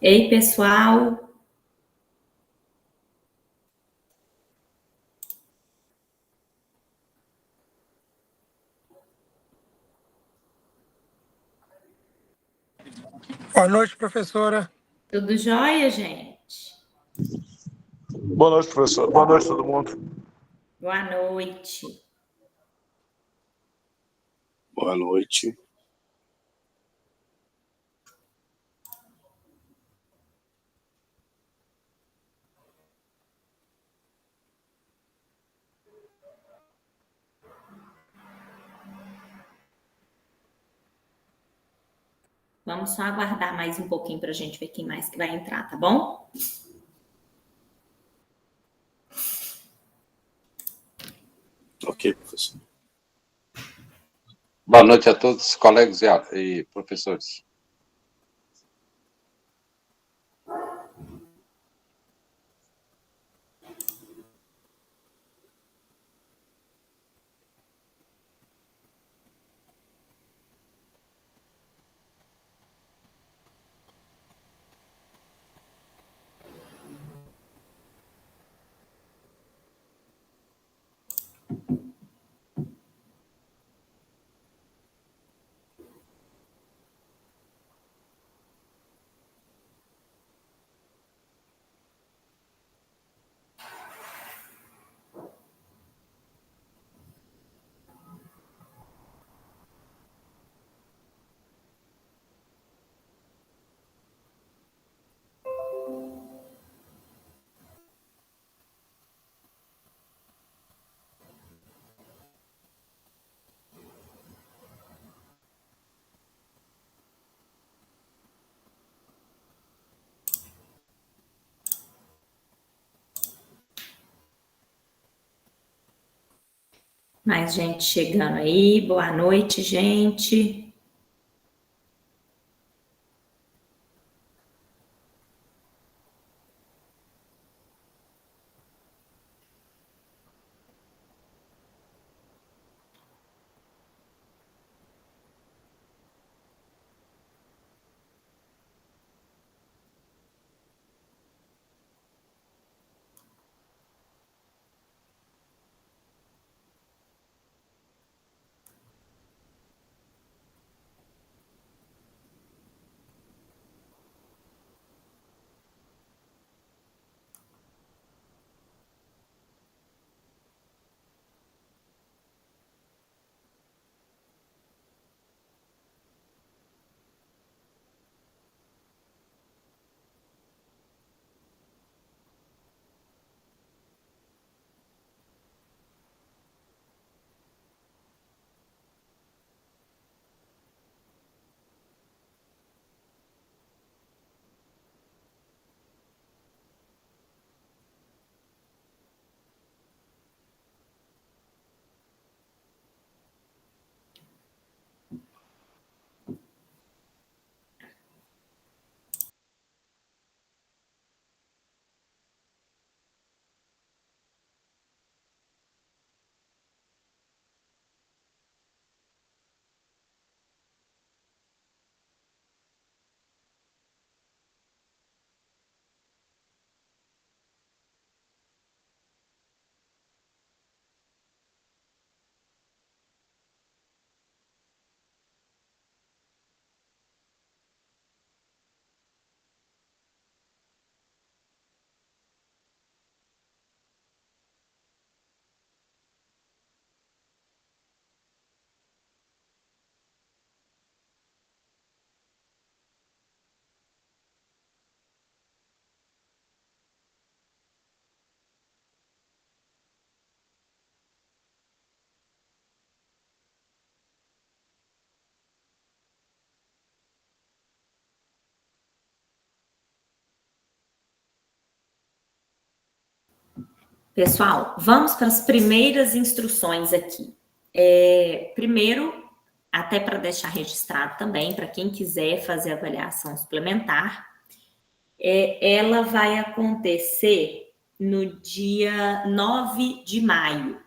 Ei, pessoal. Boa noite, professora. Tudo jóia, gente? Boa noite, professor. Boa noite, todo mundo. Boa noite. Boa noite. Vamos só aguardar mais um pouquinho para a gente ver quem mais que vai entrar, tá bom? Ok, professor. Boa noite a todos, colegas e professores. Mais gente chegando aí. Boa noite, gente. Pessoal, vamos para as primeiras instruções aqui. Primeiro, até para deixar registrado também, para quem quiser fazer avaliação suplementar, ela vai acontecer no dia 9 de maio,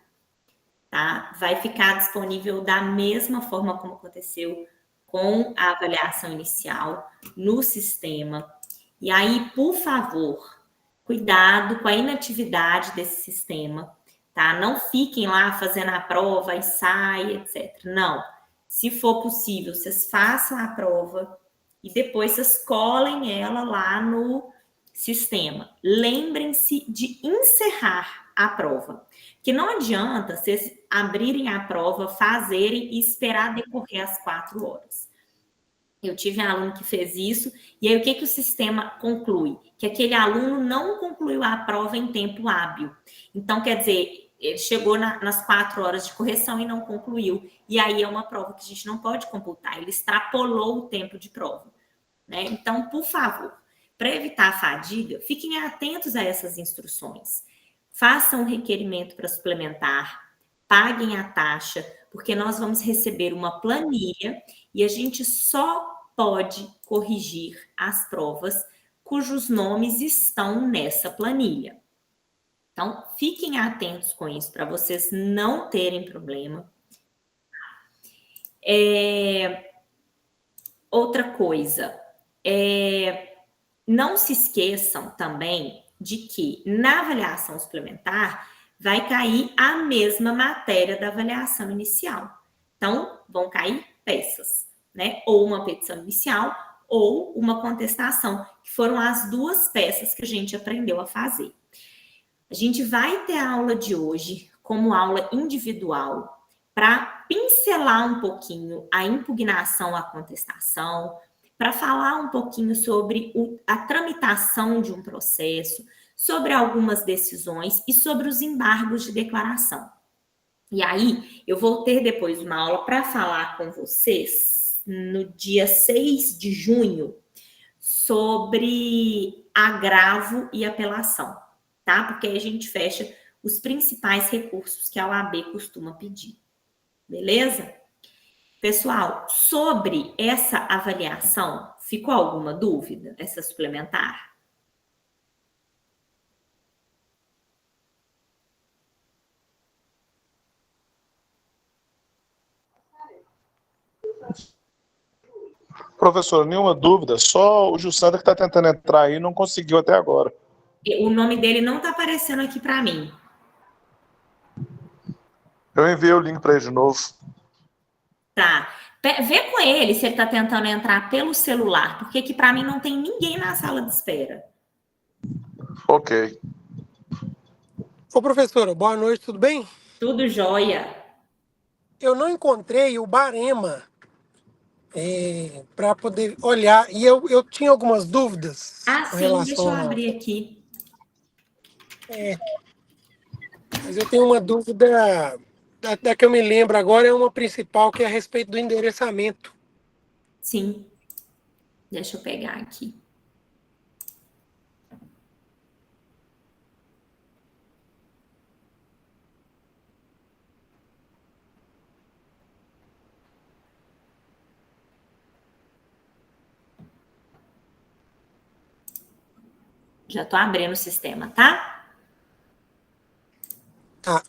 tá? Vai ficar disponível da mesma forma como aconteceu com a avaliação inicial no sistema. E aí, por favor, cuidado com a inatividade desse sistema, tá? Não fiquem lá fazendo a prova e sai, etc. Não. Se for possível, vocês façam a prova e depois vocês colhem ela lá no sistema. Lembrem-se de encerrar a prova. Que não adianta vocês abrirem a prova, fazerem e esperar decorrer as 4 horas. Eu tive um aluno que fez isso, e aí o que o sistema conclui? Que aquele aluno não concluiu a prova em tempo hábil. Então, quer dizer, ele chegou nas 4 horas de correção e não concluiu. E aí é uma prova que a gente não pode computar, ele extrapolou o tempo de prova. Né? Então, por favor, para evitar a fadiga, fiquem atentos a essas instruções. Façam um requerimento para suplementar, paguem a taxa, porque nós vamos receber uma planilha e a gente só pode corrigir as provas cujos nomes estão nessa planilha. Então, fiquem atentos com isso para vocês não terem problema. Outra coisa, não se esqueçam também de que na avaliação suplementar vai cair a mesma matéria da avaliação inicial. Então, vão cair peças, né? Ou uma petição inicial ou uma contestação, que foram as 2 peças que a gente aprendeu a fazer. A gente vai ter a aula de hoje como aula individual para pincelar um pouquinho a impugnação à contestação, para falar um pouquinho sobre a tramitação de um processo, sobre algumas decisões e sobre os embargos de declaração. E aí, eu vou ter depois uma aula para falar com vocês no dia 6 de junho sobre agravo e apelação, tá? Porque aí a gente fecha os principais recursos que a OAB costuma pedir. Beleza? Pessoal, sobre essa avaliação, ficou alguma dúvida? Essa suplementar? Professor, nenhuma dúvida, só o Jussandra que está tentando entrar aí não conseguiu até agora. O nome dele não está aparecendo aqui para mim. Eu enviei o link para ele de novo. Tá. Vê com ele se ele está tentando entrar pelo celular, porque aqui para mim não tem ninguém na sala de espera. Ok. Ô, professora, boa noite, tudo bem? Tudo jóia. Eu não encontrei o barema para poder olhar, e eu tinha algumas dúvidas com Sim, relação deixa eu abrir aqui. Mas eu tenho uma dúvida, da que eu me lembro agora, é uma principal, que é a respeito do endereçamento. Sim. Deixa eu pegar aqui. Já estou abrindo o sistema, tá?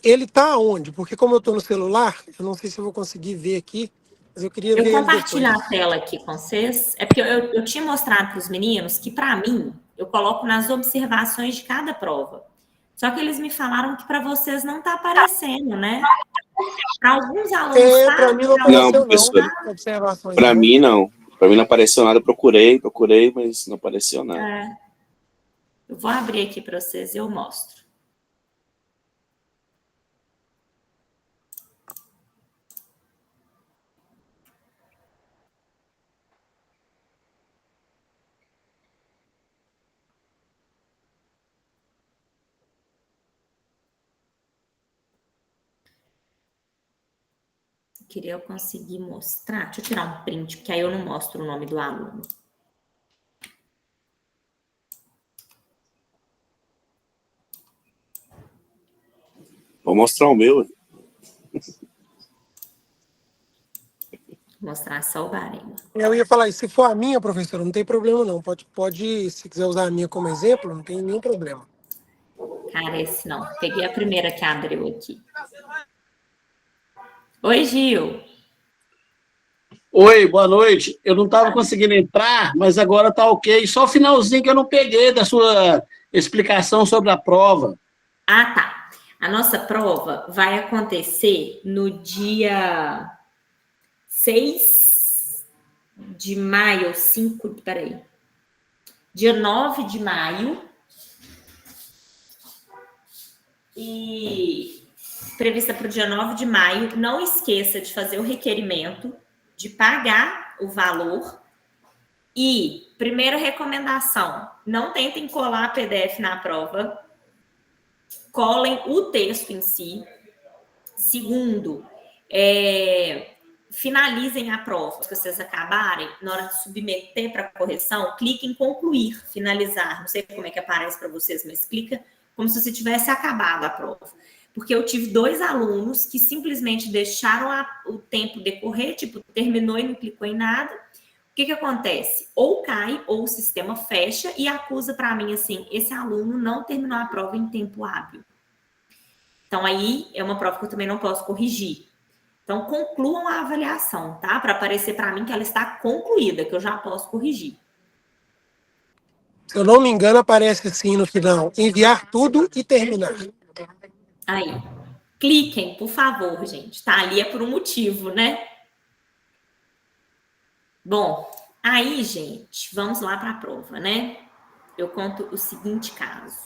Ele está onde? Porque como eu estou no celular, eu não sei se eu vou conseguir ver aqui, mas eu queria ver ele depois. Eu compartilho a tela aqui com vocês. É porque eu tinha mostrado para os meninos que, para mim, eu coloco nas observações de cada prova. Só que eles me falaram que para vocês não está aparecendo, né? Para alguns alunos... Para mim não apareceu, não, professor. Observações. Para mim, não. Para mim não apareceu nada. Procurei, mas não apareceu nada. Eu vou abrir aqui para vocês e eu mostro. Queria conseguir mostrar. Deixa eu tirar um print, porque aí eu não mostro o nome do aluno. Vou mostrar o meu. Vou mostrar só o barema. Eu ia falar, se for a minha, professora, não tem problema não. Pode, se quiser usar a minha como exemplo, não tem nenhum problema. Cara, esse não. Peguei a primeira que abriu aqui. Oi, Gil. Oi, boa noite. Eu não estava conseguindo entrar, mas agora está ok. Só o finalzinho que eu não peguei da sua explicação sobre a prova. Ah, tá. A nossa prova vai acontecer no dia 6 de maio, 5, peraí. Dia 9 de maio. E prevista para o dia 9 de maio. Não esqueça de fazer o requerimento, de pagar o valor. E, primeira recomendação, não tentem colar PDF na prova. Colem o texto em si. Segundo, finalizem a prova. Se vocês acabarem, na hora de submeter para correção, clique em concluir, finalizar. Não sei como é que aparece para vocês, mas clica como se você tivesse acabado a prova. Porque eu tive 2 alunos que simplesmente deixaram o tempo decorrer, tipo, terminou e não clicou em nada. O que acontece? Ou cai, ou o sistema fecha e acusa para mim assim, esse aluno não terminou a prova em tempo hábil. Então, aí é uma prova que eu também não posso corrigir. Então, concluam a avaliação, tá? Para aparecer para mim que ela está concluída, que eu já posso corrigir. Se eu não me engano, aparece assim no final: enviar tudo e terminar. Aí. Cliquem, por favor, gente. Tá ali é por um motivo, né? Bom, aí, gente, vamos lá para a prova, né? Eu conto o seguinte caso.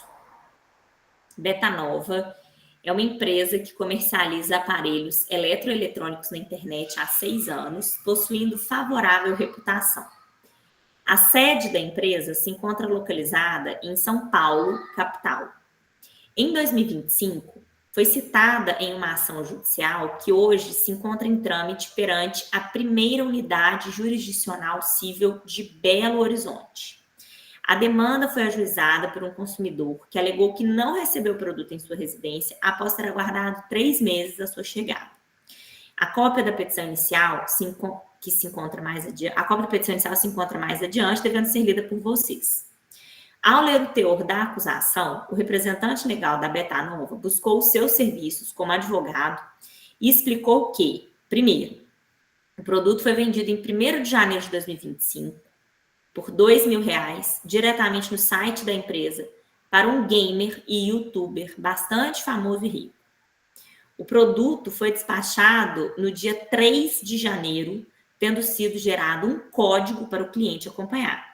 Betanova é uma empresa que comercializa aparelhos eletroeletrônicos na internet há 6 anos, possuindo favorável reputação. A sede da empresa se encontra localizada em São Paulo, capital. Em 2025, foi citada em uma ação judicial que hoje se encontra em trâmite perante a primeira unidade jurisdicional civil de Belo Horizonte. A demanda foi ajuizada por um consumidor que alegou que não recebeu o produto em sua residência após ter aguardado 3 meses da sua chegada. A cópia da petição inicial se encontra mais adiante, devendo ser lida por vocês. Ao ler o teor da acusação, o representante legal da Betanova buscou os seus serviços como advogado e explicou que, primeiro, o produto foi vendido em 1º de janeiro de 2025 por R$2.000 diretamente no site da empresa para um gamer e youtuber bastante famoso e rico. O produto foi despachado no dia 3 de janeiro, tendo sido gerado um código para o cliente acompanhar.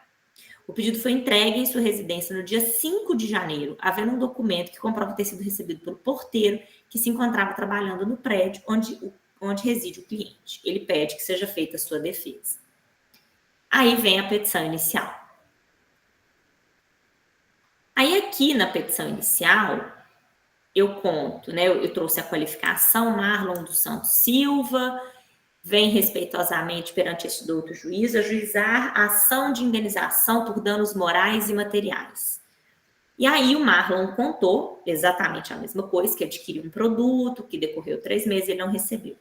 O pedido foi entregue em sua residência no dia 5 de janeiro, havendo um documento que comprova ter sido recebido pelo porteiro que se encontrava trabalhando no prédio onde reside o cliente. Ele pede que seja feita a sua defesa. Aí vem a petição inicial. Aí aqui na petição inicial, eu conto, né? Eu trouxe a qualificação, Marlon dos Santos Silva, vem respeitosamente perante este douto juiz ajuizar a ação de indenização por danos morais e materiais. E aí o Marlon contou exatamente a mesma coisa, que adquiriu um produto, que decorreu 3 meses e ele não recebeu.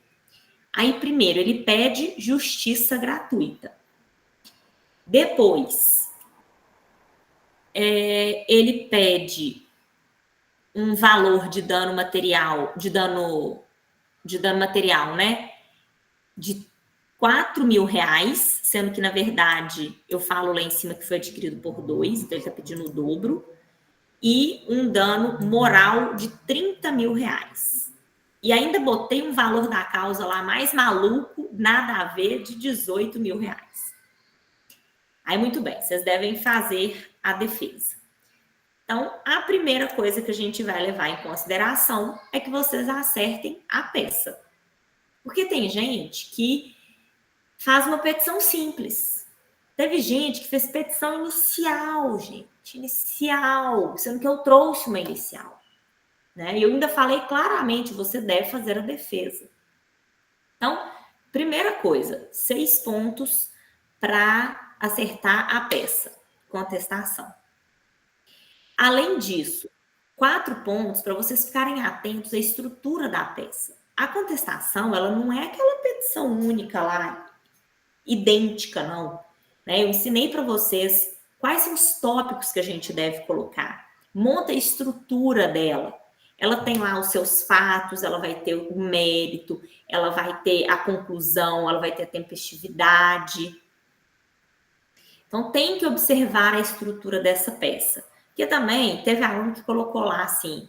Aí primeiro ele pede justiça gratuita. Depois, ele pede um valor de dano material, né? De R$4.000, sendo que, na verdade, eu falo lá em cima que foi adquirido por 2, então ele está pedindo o dobro, e um dano moral de R$30.000. E ainda botei um valor da causa lá mais maluco, nada a ver, de R$18.000. Aí, muito bem, vocês devem fazer a defesa. Então, a primeira coisa que a gente vai levar em consideração é que vocês acertem a peça. Porque tem gente que faz uma petição simples. Teve gente que fez petição inicial, gente. Inicial. Sendo que eu trouxe uma inicial. Né? E eu ainda falei claramente, você deve fazer a defesa. Então, primeira coisa, 6 pontos para acertar a peça. Contestação. Além disso, 4 pontos para vocês ficarem atentos à estrutura da peça. A contestação, ela não é aquela petição única lá, idêntica, não. Né? Eu ensinei para vocês quais são os tópicos que a gente deve colocar. Monta a estrutura dela. ela tem lá os seus fatos, ela vai ter o mérito, ela vai ter a conclusão, ela vai ter a tempestividade. Então, tem que observar a estrutura dessa peça. Porque também teve aluno que colocou lá assim,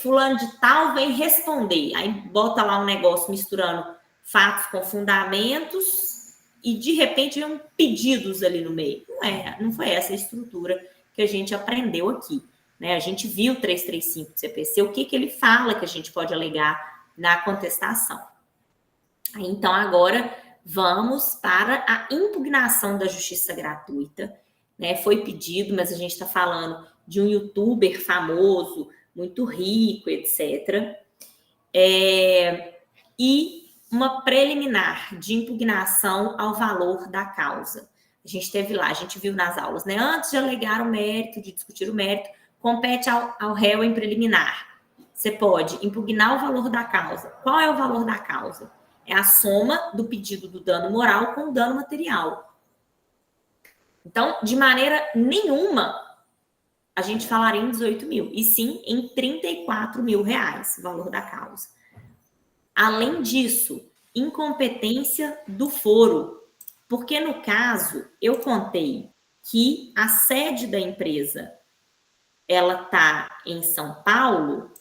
fulano de tal vem responder. Aí bota lá um negócio misturando fatos com fundamentos e, de repente, vem pedidos ali no meio. Não foi essa a estrutura que a gente aprendeu aqui. Né? A gente viu o 335 do CPC, o que ele fala que a gente pode alegar na contestação. Aí, então, agora vamos para a impugnação da justiça gratuita. Né? Foi pedido, mas a gente está falando de um youtuber famoso, muito rico, etc. E uma preliminar de impugnação ao valor da causa. A gente teve lá, a gente viu nas aulas, né? Antes de alegar o mérito, de discutir o mérito, compete ao réu em preliminar. Você pode impugnar o valor da causa. Qual é o valor da causa? É a soma do pedido do dano moral com o dano material. Então, de maneira nenhuma, a gente falaria em 18 mil, e sim em 34 mil reais, o valor da causa. Além disso, incompetência do foro, porque no caso, eu contei que a sede da empresa, ela está em São Paulo,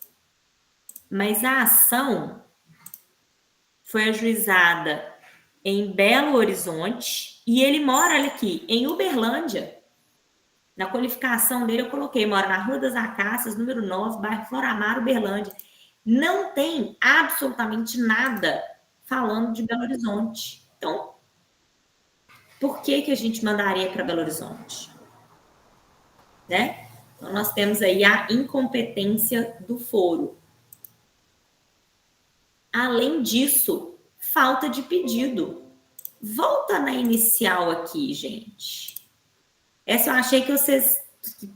mas a ação foi ajuizada em Belo Horizonte e ele mora aqui, em Uberlândia. Na qualificação dele eu coloquei, mora na Rua das Acácias, número 9, bairro Floramar, Uberlândia. Não tem absolutamente nada falando de Belo Horizonte. Então, por que a gente mandaria para Belo Horizonte? Né? Então, nós temos aí a incompetência do foro. Além disso, falta de pedido. Volta na inicial aqui, gente. Essa eu achei que vocês...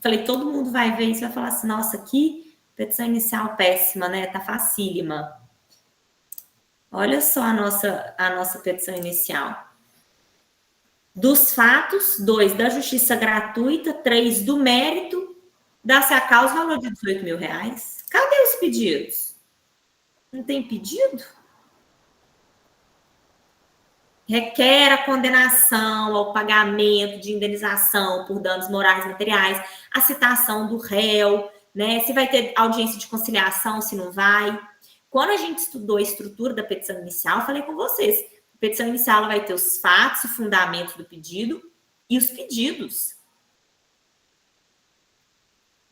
Falei, todo mundo vai ver isso e vai falar assim, nossa, que petição inicial péssima, né? Tá facílima. Olha só a nossa petição inicial. Dos fatos, 2, da justiça gratuita, 3, do mérito, dá-se a causa valor de 18 mil reais. Cadê os pedidos? Não tem pedido? Requer a condenação ao pagamento de indenização por danos morais e materiais, a citação do réu, né? Se vai ter audiência de conciliação, se não vai. Quando a gente estudou a estrutura da petição inicial, eu falei com vocês, a petição inicial ela vai ter os fatos e fundamentos do pedido e os pedidos.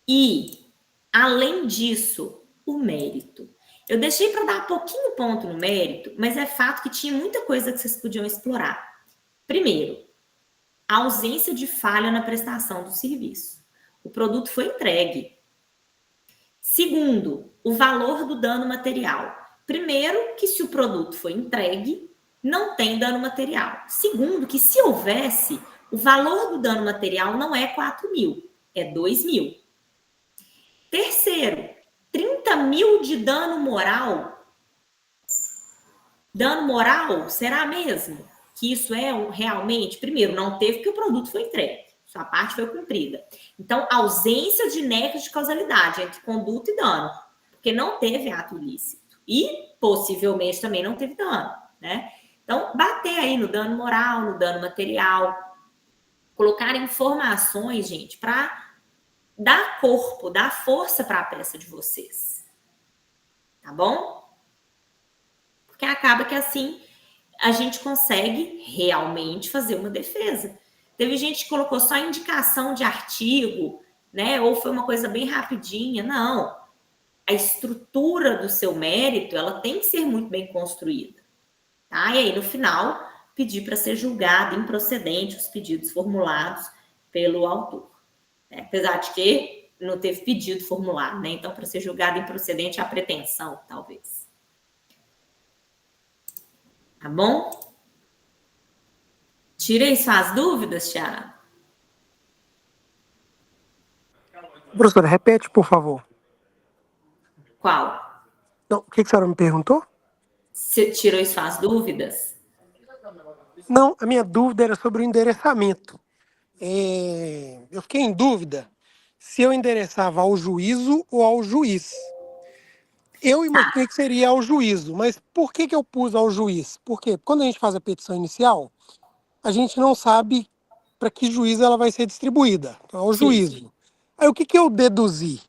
E, além disso, o mérito. Eu deixei para dar pouquinho ponto no mérito, mas é fato que tinha muita coisa que vocês podiam explorar. Primeiro, a ausência de falha na prestação do serviço. O produto foi entregue. Segundo, o valor do dano material. Primeiro, que se o produto foi entregue, não tem dano material. Segundo, que se houvesse, o valor do dano material não é 4 mil, é 2 mil. Terceiro, 30 mil de dano moral. Dano moral, será mesmo que isso é realmente? Primeiro, não teve porque o produto foi entregue. Sua parte foi cumprida. Então, ausência de nexo de causalidade entre conduta e dano. Porque não teve ato ilícito. E, possivelmente, também não teve dano. Né? Então, bater aí no dano moral, no dano material. Colocar informações, gente, para dar corpo, dar força para a peça de vocês. Tá bom? Porque acaba que assim a gente consegue realmente fazer uma defesa. Teve gente que colocou só indicação de artigo, né? Ou foi uma coisa bem rapidinha. Não. A estrutura do seu mérito, ela tem que ser muito bem construída. Tá? E aí, no final, pedir para ser julgado improcedente os pedidos formulados pelo autor. Apesar de que não teve pedido formulado, né? Então, para ser julgado improcedente, a pretensão, talvez. Tá bom? Tirei suas dúvidas, Thiago? Professora, repete, por favor. Qual? Não, o que a senhora me perguntou? Você tirou suas dúvidas? Não, a minha dúvida era sobre o endereçamento. Eu fiquei em dúvida se eu endereçava ao juízo ou ao juiz. Eu imaginei que seria ao juízo, mas por que eu pus ao juiz? Porque quando a gente faz a petição inicial, a gente não sabe para que juiz ela vai ser distribuída. Então, ao juízo. Aí o que eu deduzi?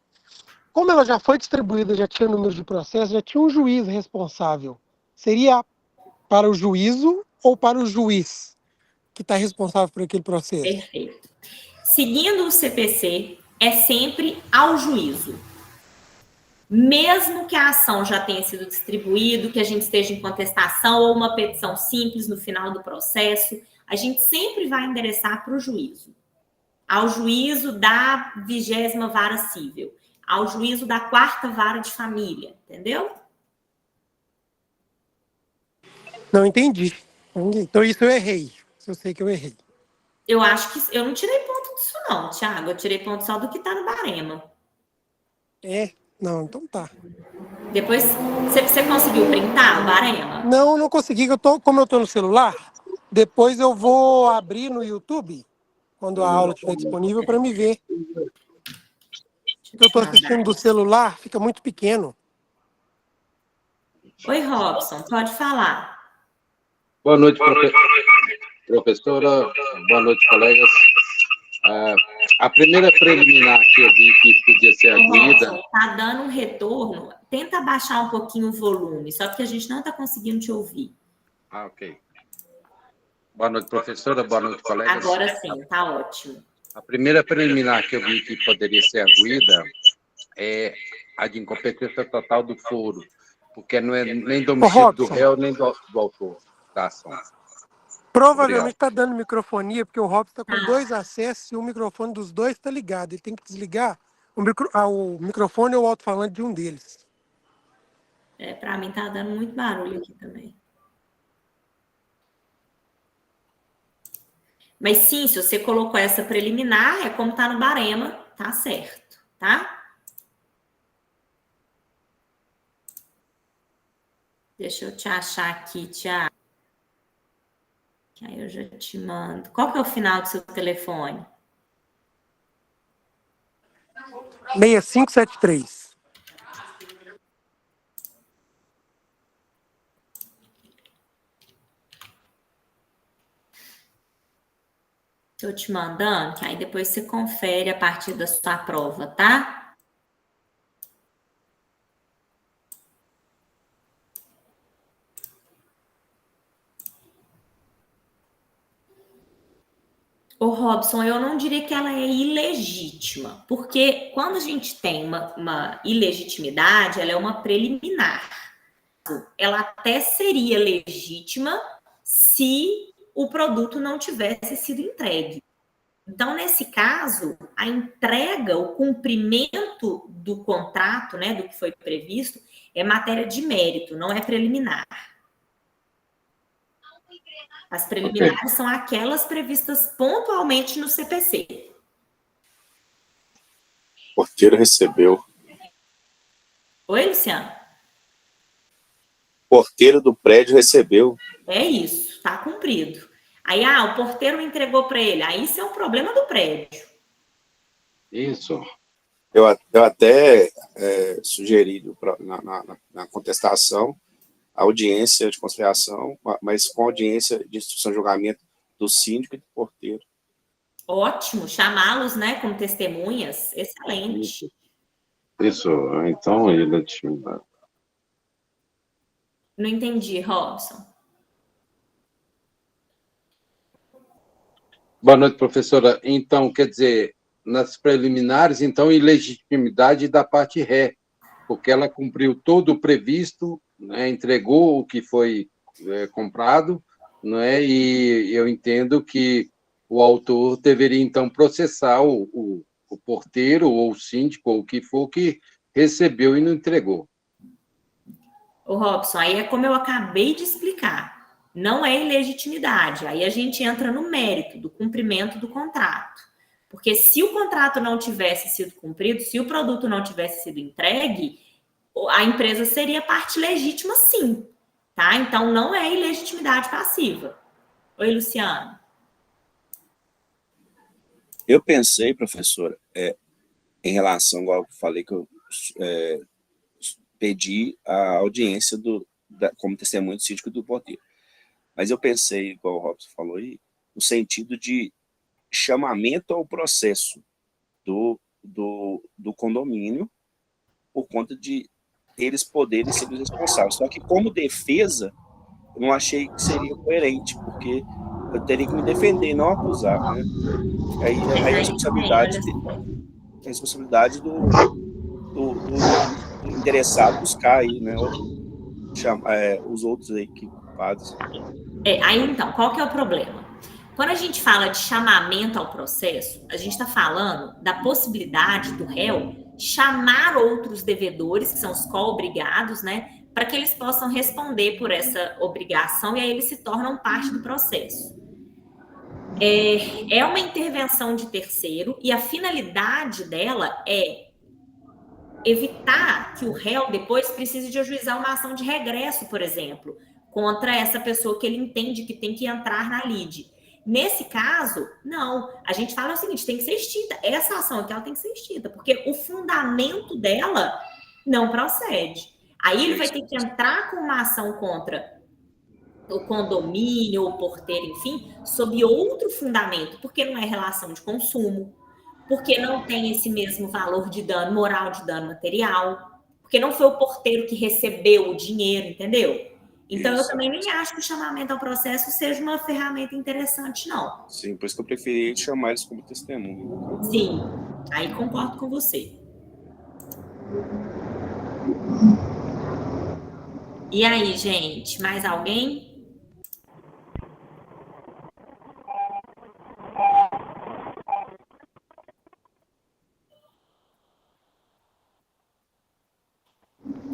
Como ela já foi distribuída, já tinha número de processo, já tinha um juiz responsável. Seria para o juízo ou para o juiz que está responsável por aquele processo? Perfeito. Seguindo o CPC, é sempre ao juízo. Mesmo que a ação já tenha sido distribuída, que a gente esteja em contestação ou uma petição simples no final do processo, a gente sempre vai endereçar para o juízo. Ao juízo da 20ª Vara Civil, ao juízo da 4ª Vara de Família, entendeu? Não entendi. Então isso eu errei. Eu sei que eu errei. Eu acho que eu não tirei ponto disso não, Thiago. Eu tirei ponto só do que está no barema. Não, então tá. Depois, você conseguiu printar o barema? Não consegui. Como eu tô no celular, depois eu vou abrir no YouTube, quando a aula estiver disponível, para me ver. Eu tô assistindo do celular, fica muito pequeno. Oi, Robson, pode falar. Boa noite, professora. Boa noite, colegas. A primeira preliminar que eu vi que podia ser arguida... Robson, tá dando um retorno. Tenta abaixar um pouquinho o volume, só porque a gente não está conseguindo te ouvir. Ok. Boa noite, professora. Boa noite, colegas. Agora sim, tá ótimo. A primeira preliminar que eu vi que poderia ser arguida é a de incompetência total do foro, porque não é nem domicílio do réu, nem do autor da ação. Provavelmente está dando microfonia, porque o Robson está com 2 acessos e o microfone dos dois está ligado. Ele tem que desligar o microfone ou o alto-falante de um deles. Para mim tá dando muito barulho aqui também. Mas sim, se você colocou essa preliminar, é como tá no barema, tá certo, tá? Deixa eu te achar aqui, Thiago. Que aí eu já te mando. Qual que é o final do seu telefone? 6573. Estou te mandando, que aí depois você confere a partir da sua prova, tá? Ô, Robson, eu não diria que ela é ilegítima, porque quando a gente tem uma ilegitimidade, ela é uma preliminar. Ela até seria legítima se o produto não tivesse sido entregue. Então, nesse caso, a entrega, o cumprimento do contrato, né, do que foi previsto, é matéria de mérito, não é preliminar. As preliminares são aquelas previstas pontualmente no CPC. O porteiro recebeu. Oi, Luciano? O porteiro do prédio recebeu. É isso, está cumprido. Aí, o porteiro não entregou para ele. Aí isso é um problema do prédio. Isso. Eu até sugeri na contestação a audiência de conciliação, mas com audiência de instrução de julgamento do síndico e do porteiro. Ótimo, chamá-los, né, como testemunhas, excelente. Isso, então, ilegitimidade. Não entendi, Robson. Boa noite, professora. Então, quer dizer, nas preliminares, então, ilegitimidade da parte ré, porque ela cumpriu todo o previsto, né, entregou o que foi comprado, né, e eu entendo que o autor deveria, então, processar o porteiro ou o síndico, ou o que for, que recebeu e não entregou. Ô, Robson, aí é como eu acabei de explicar. Não é ilegitimidade. Aí a gente entra no mérito do cumprimento do contrato. Porque se o contrato não tivesse sido cumprido, se o produto não tivesse sido entregue, a empresa seria parte legítima, sim. Tá? Então, não é ilegitimidade passiva. Oi, Luciano. Eu pensei, professora, em relação, igual eu falei, que eu pedi a audiência como testemunho do síndico do porteiro. Mas eu pensei, igual o Robson falou aí, no sentido de chamamento ao processo do condomínio, por conta de eles poderem ser os responsáveis. Só que, como defesa, eu não achei que seria coerente, porque eu teria que me defender e não acusar, né? Aí a responsabilidade do interessado buscar aí, né? Os outros aí que culpados. Aí, então, qual que é o problema? Quando a gente fala de chamamento ao processo, a gente está falando da possibilidade do réu chamar outros devedores, que são os co-obrigados, né, para que eles possam responder por essa obrigação, e aí eles se tornam parte do processo. É uma intervenção de terceiro, e a finalidade dela é evitar que o réu depois precise de ajuizar uma ação de regresso, por exemplo, contra essa pessoa que ele entende que tem que entrar na lide. Nesse caso, não. A gente fala o seguinte, tem que ser extinta. Essa ação aqui, ela tem que ser extinta, porque o fundamento dela não procede. Aí ele vai ter que entrar com uma ação contra o condomínio, o porteiro, enfim, sob outro fundamento, porque não é relação de consumo, porque não tem esse mesmo valor de dano moral, de dano material, porque não foi o porteiro que recebeu o dinheiro, entendeu? Então, eu também nem acho que o chamamento ao processo seja uma ferramenta interessante, não. Sim, por isso que eu preferi chamar eles como testemunho. Sim, aí concordo com você. E aí, gente, mais alguém?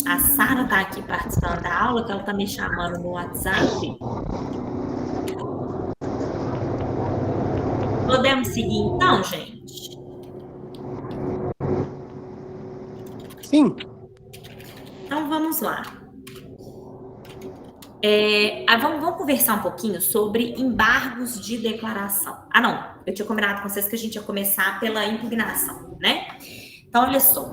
A Sara está aqui participando da aula, que ela está me chamando no WhatsApp. Podemos seguir então, gente? Sim. Então, vamos lá. Vamos conversar um pouquinho sobre embargos de declaração. Ah, não. Eu tinha combinado com vocês que a gente ia começar pela impugnação, né? Então, olha só.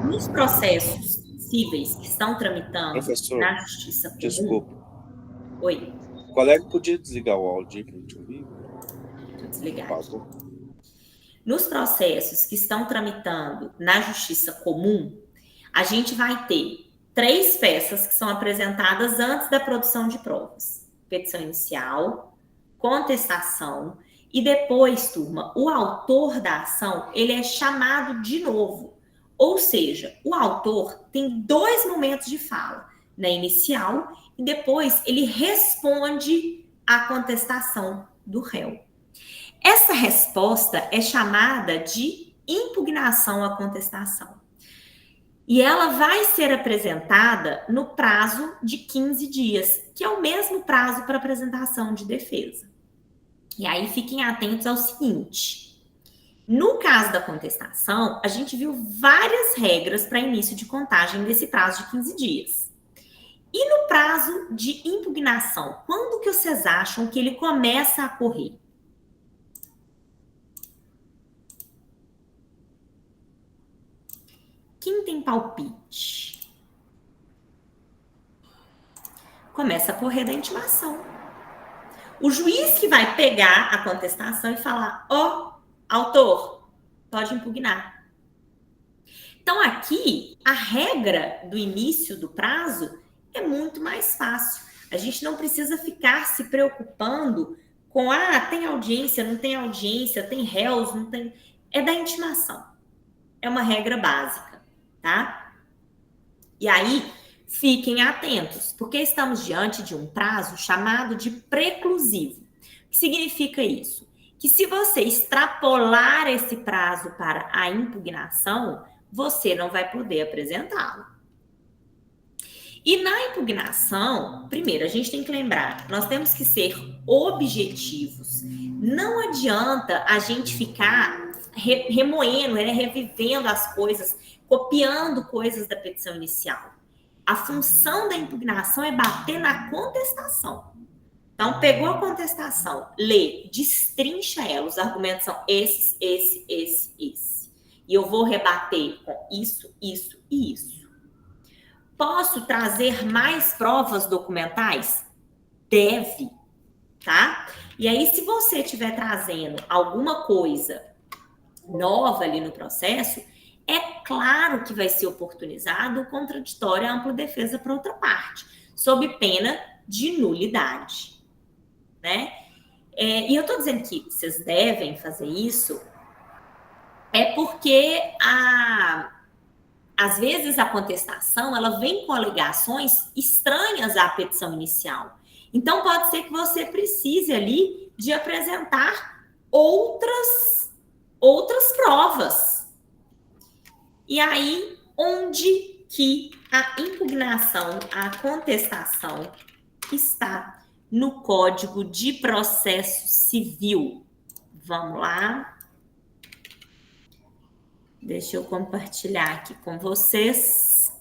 Nos processos cíveis que estão tramitando na Justiça Comum... Desculpa. Oi. O colega podia desligar o áudio para a gente ouvir? Vou desligar. Nos processos que estão tramitando na Justiça Comum, a gente vai ter 3 peças que são apresentadas antes da produção de provas. Petição inicial, contestação e depois, turma, o autor da ação, ele é chamado de novo. Ou seja, o autor tem 2 momentos de fala, na inicial e depois ele responde à contestação do réu. Essa resposta é chamada de impugnação à contestação. E ela vai ser apresentada no prazo de 15 dias, que é o mesmo prazo para apresentação de defesa. E aí fiquem atentos ao seguinte: no caso da contestação, a gente viu várias regras para início de contagem desse prazo de 15 dias. E no prazo de impugnação, quando que vocês acham que ele começa a correr? Quem tem palpite? Começa a correr da intimação. O juiz que vai pegar a contestação e falar: autor, pode impugnar. Então, aqui, a regra do início do prazo é muito mais fácil. A gente não precisa ficar se preocupando com, tem audiência, não tem audiência, tem réus, não tem... É da intimação. É uma regra básica, tá? E aí, fiquem atentos, porque estamos diante de um prazo chamado de preclusivo. O que significa isso? Que se você extrapolar esse prazo para a impugnação, você não vai poder apresentá-lo. E na impugnação, primeiro, a gente tem que lembrar, nós temos que ser objetivos. Não adianta a gente ficar remoendo, revivendo as coisas, copiando coisas da petição inicial. A função da impugnação é bater na contestação. Então, pegou a contestação, lê, destrincha ela, os argumentos são esse. e eu vou rebater com isso, isso e isso. Posso trazer mais provas documentais? Deve, tá? E aí, se você estiver trazendo alguma coisa nova ali no processo, é claro que vai ser oportunizado o contraditório à ampla defesa para outra parte, sob pena de nulidade, né? E eu estou dizendo que vocês devem fazer isso, porque às vezes a contestação ela vem com alegações estranhas à petição inicial. Então, pode ser que você precise ali de apresentar outras provas. E aí, onde que a impugnação, a contestação está no Código de Processo Civil? Vamos lá. Deixa eu compartilhar aqui com vocês.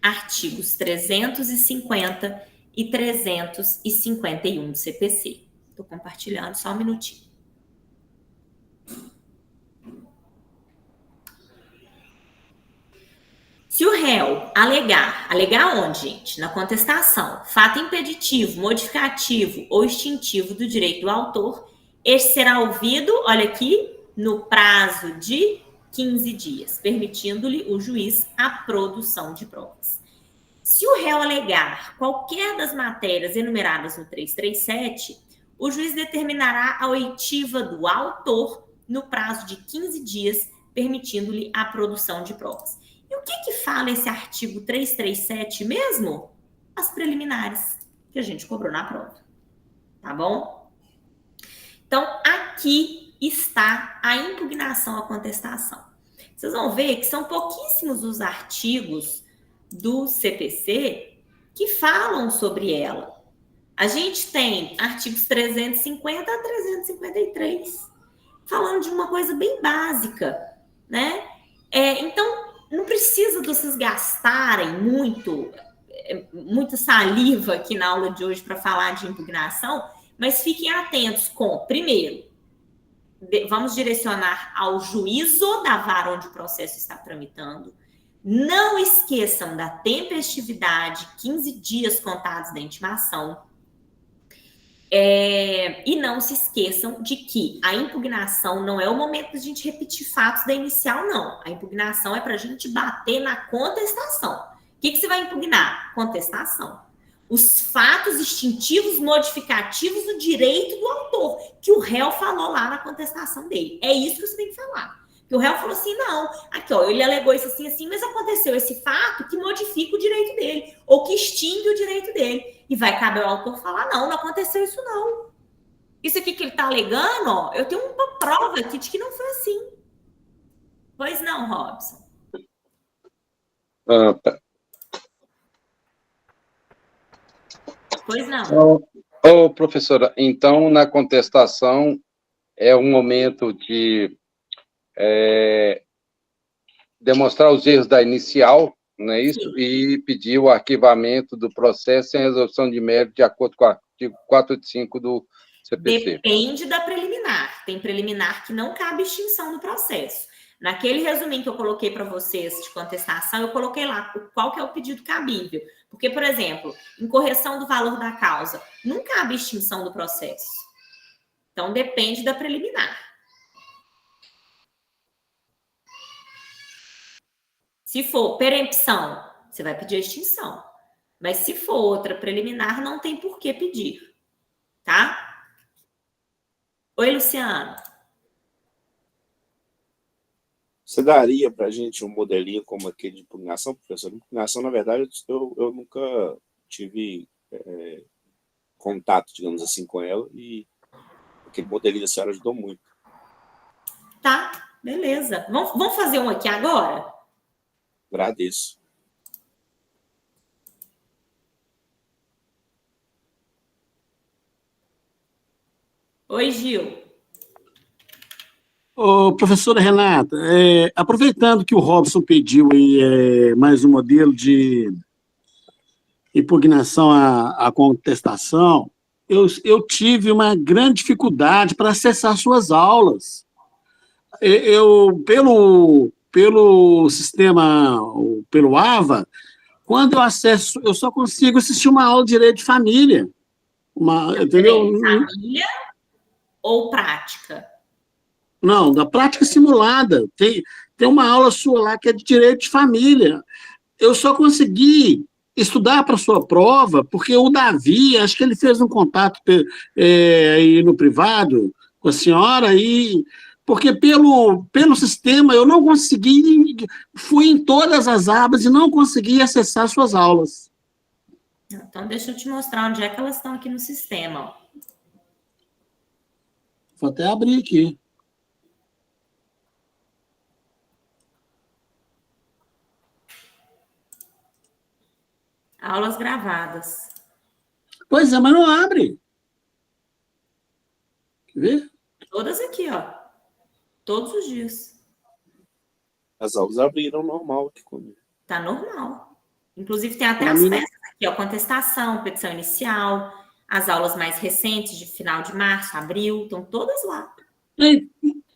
Artigos 350 e 351 do CPC. Estou compartilhando, só um minutinho. Se o réu alegar onde, gente? Na contestação, fato impeditivo, modificativo ou extintivo do direito do autor, este será ouvido, olha aqui, no prazo de 15 dias, permitindo-lhe o juiz a produção de provas. Se o réu alegar qualquer das matérias enumeradas no 337, o juiz determinará a oitiva do autor no prazo de 15 dias, permitindo-lhe a produção de provas. E o que fala esse artigo 337 mesmo? As preliminares que a gente cobrou na prova. Tá bom? Então, aqui está a impugnação à contestação. Vocês vão ver que são pouquíssimos os artigos do CPC que falam sobre ela. A gente tem artigos 350 a 353, falando de uma coisa bem básica, né? Então, não precisa de vocês gastarem muita saliva aqui na aula de hoje para falar de impugnação, mas fiquem atentos com, primeiro, vamos direcionar ao juízo da vara onde o processo está tramitando. Não esqueçam da tempestividade, 15 dias contados da intimação. E não se esqueçam de que a impugnação não é o momento de a gente repetir fatos da inicial, não. A impugnação é para a gente bater na contestação. O que você vai impugnar? Contestação. Os fatos extintivos modificativos do direito do autor, que o réu falou lá na contestação dele. É isso que você tem que falar. Que o réu falou assim, não, aqui, ó, ele alegou isso assim, assim, mas aconteceu esse fato que modifica o direito dele, ou que extingue o direito dele. E vai caber ao autor falar, não aconteceu isso não. Isso aqui que ele tá alegando, ó, eu tenho uma prova aqui de que não foi assim. Pois não, Robson? Tá. Pois não. Professora, então, na contestação, é um momento de demonstrar os erros da inicial, não é isso? Sim. E pedir o arquivamento do processo sem resolução de mérito de acordo com o artigo 485 do CPC. Depende da preliminar. Tem preliminar que não cabe extinção do processo. Naquele resuminho que eu coloquei para vocês de contestação, eu coloquei lá qual que é o pedido cabível. Porque, por exemplo, em correção do valor da causa, não cabe extinção do processo. Então, depende da preliminar. Se for perempção, você vai pedir a extinção. Mas se for outra preliminar, não tem por que pedir. Tá? Oi, Luciano. Você daria para a gente um modelinho como aquele de impugnação, professor? Impugnação, na verdade, eu nunca tive contato, digamos assim, com ela, e aquele modelinho da senhora ajudou muito. Tá, beleza. Vamos fazer um aqui agora? Agradeço. Oi, Gil. Professora Renata, aproveitando que o Robson pediu aí, mais um modelo de impugnação à contestação, eu tive uma grande dificuldade para acessar suas aulas. pelo sistema, pelo AVA, quando eu acesso, eu só consigo assistir uma aula de direito de família. Entendeu? Família ou prática? Não, da prática simulada. Tem uma aula sua lá que é de direito de família. Eu só consegui estudar para a sua prova porque o Davi, acho que ele fez um contato aí no privado com a senhora, porque pelo sistema eu não consegui, fui em todas as abas e não consegui acessar suas aulas. Então, deixa eu te mostrar onde é que elas estão aqui no sistema. Ó. Vou até abrir aqui. Aulas gravadas. Pois é, mas não abre. Quer ver? Todas aqui, ó. Todos os dias. As aulas abriram normal aqui comigo. Tá normal. Inclusive, tem até as peças aqui, ó. Contestação, petição inicial, as aulas mais recentes, de final de março, abril, estão todas lá.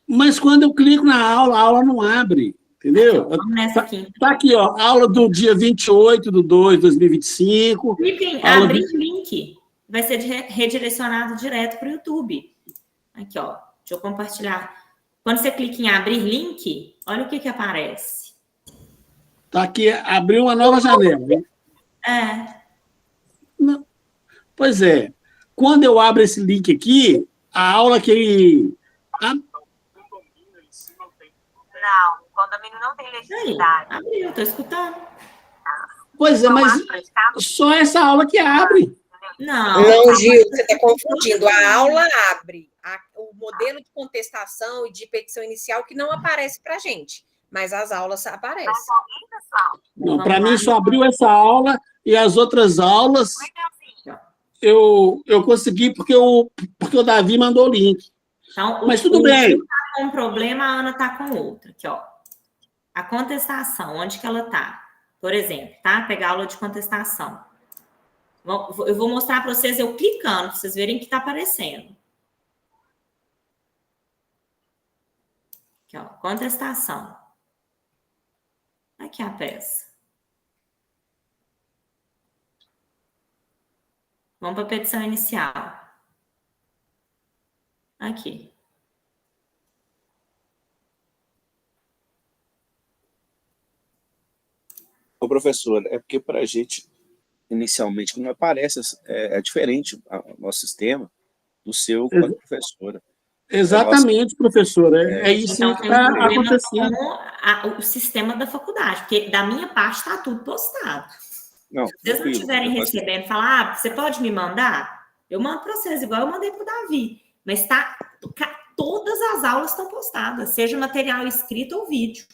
Mas quando eu clico na aula, a aula não abre. Entendeu? Aqui, vamos nessa aqui. Tá aqui, ó. Aula do dia 28/2 de 2025. Cliquem, abrir link. Vai ser redirecionado direto para o YouTube. Aqui, ó. Deixa eu compartilhar. Quando você clica em abrir link, olha o que aparece. Tá aqui, abriu uma nova janela. Não. Pois é. Quando eu abro esse link aqui, a aula que... Não, o condomínio não tem legitimidade. Abriu, tô escutando. Pois é, mas só essa aula que abre. Não, Gil, você está confundindo. A aula abre. O modelo de contestação e de petição inicial que não aparece para a gente, mas as aulas aparecem. Não, para mim só abriu essa aula e as outras aulas eu consegui porque o Davi mandou o link. Então, mas tudo bem. Com um problema, a Ana está com outro. Aqui, ó. A contestação, onde que ela está? Por exemplo, tá? Pegar a aula de contestação. Eu vou mostrar para vocês eu clicando, para vocês verem que está aparecendo. Aqui, ó. Contestação. Aqui a peça. Vamos para a petição inicial. Aqui. Ô, professor, é porque para a gente, inicialmente, não aparece, é diferente o nosso sistema do seu quanto professora. Exatamente, professora. É isso então, que está acontecendo. Com o sistema da faculdade, porque da minha parte está tudo postado. Não, se vocês não estiverem recebendo, falar, você pode me mandar? Eu mando para vocês, igual eu mandei para o Davi. Mas todas as aulas estão postadas, seja material escrito ou vídeo.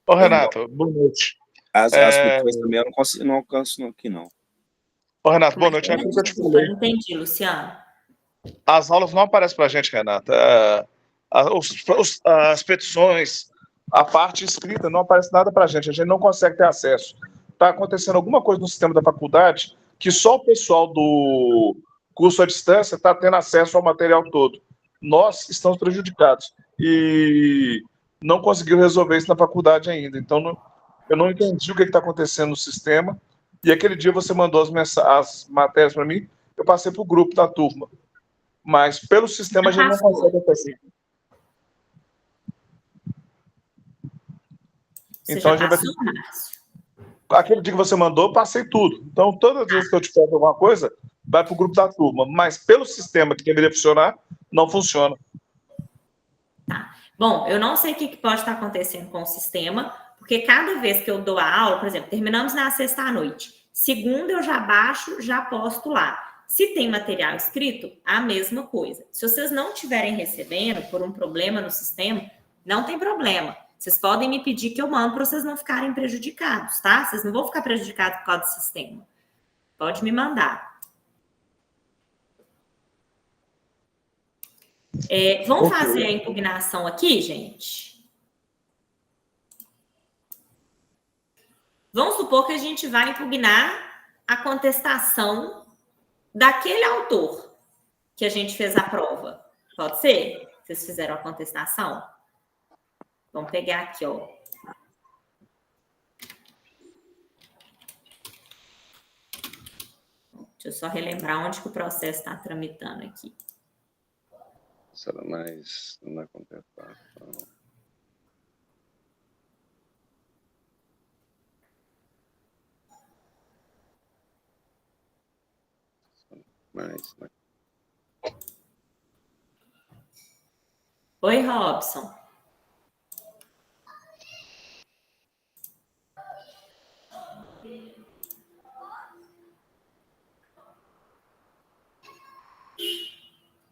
Ô, Renato, boa noite. As pessoas também eu não alcanço aqui, não. Ô, Renato, boa noite. É aquilo que eu te falei. Não entendi, Luciano. As aulas não aparecem para a gente, Renata. As petições, a parte escrita, não aparece nada para a gente não consegue ter acesso. Está acontecendo alguma coisa no sistema da faculdade que só o pessoal do curso à distância está tendo acesso ao material todo. Nós estamos prejudicados e não conseguiu resolver isso na faculdade ainda. Então, eu não entendi o que está acontecendo no sistema. E aquele dia você mandou as matérias para mim, eu passei para o grupo da turma. Mas pelo sistema a gente não consegue acessar. Então a gente vai ter... Aquele dia que você mandou, eu passei tudo. Então, todas as vezes que eu te peço alguma coisa, vai para o grupo da turma. Mas pelo sistema que deveria funcionar, não funciona. Tá. Bom, eu não sei o que pode estar acontecendo com o sistema, porque cada vez que eu dou a aula, por exemplo, terminamos na sexta à noite. Segunda eu já baixo, já posto lá. Se tem material escrito, a mesma coisa. Se vocês não estiverem recebendo por um problema no sistema, não tem problema. Vocês podem me pedir que eu mando para vocês não ficarem prejudicados, tá? Vocês não vão ficar prejudicados por causa do sistema. Pode me mandar. Vamos fazer a impugnação aqui, gente? Vamos supor que a gente vai impugnar a contestação daquele autor que a gente fez a prova. Pode ser? Vocês fizeram a contestação? Vamos pegar aqui, ó. Deixa eu só relembrar onde que o processo está tramitando aqui. Será mais na contestação. Mais na... Oi, Robson.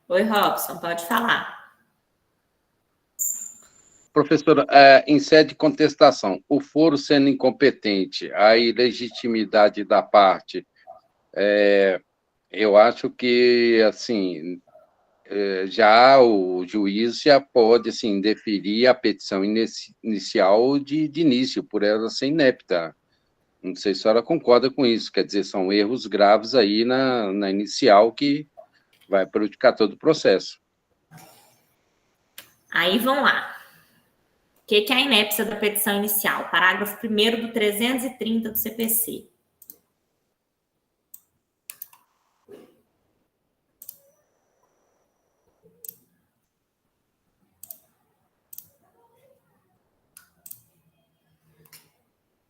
Oi, Robson, pode falar. Professora, em sede de contestação, o foro sendo incompetente, a ilegitimidade da parte, eu acho que, assim, já o juiz já pode, assim, deferir a petição inicial de início, por ela ser inepta. Não sei se a senhora concorda com isso, quer dizer, são erros graves aí na inicial que vai prejudicar todo o processo. Aí, vamos lá. O que é a inépcia da petição inicial? Parágrafo 1º do 330 do CPC.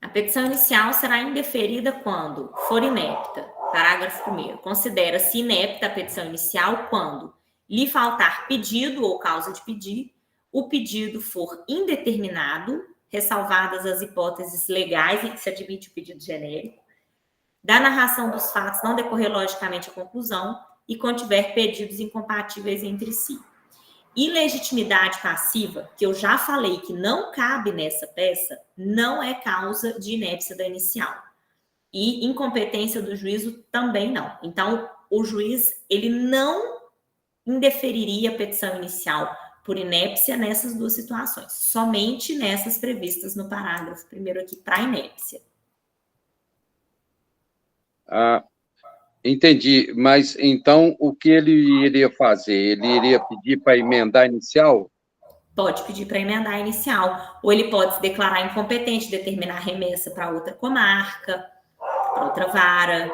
A petição inicial será indeferida quando for inepta. Parágrafo 1º. Considera-se inepta a petição inicial quando lhe faltar pedido ou causa de pedir, o pedido for indeterminado, ressalvadas as hipóteses legais em que se admite o pedido genérico, da narração dos fatos não decorrer logicamente a conclusão e contiver pedidos incompatíveis entre si. Ilegitimidade passiva, que eu já falei que não cabe nessa peça, não é causa de inépcia da inicial. E incompetência do juízo também não. Então, o juiz, ele não indeferiria a petição inicial por inépcia nessas duas situações, somente nessas previstas no parágrafo 1º aqui, para inépcia. Entendi, mas então o que ele iria fazer? Ele iria pedir para emendar a inicial? Pode pedir para emendar a inicial, ou ele pode se declarar incompetente, determinar remessa para outra comarca, para outra vara,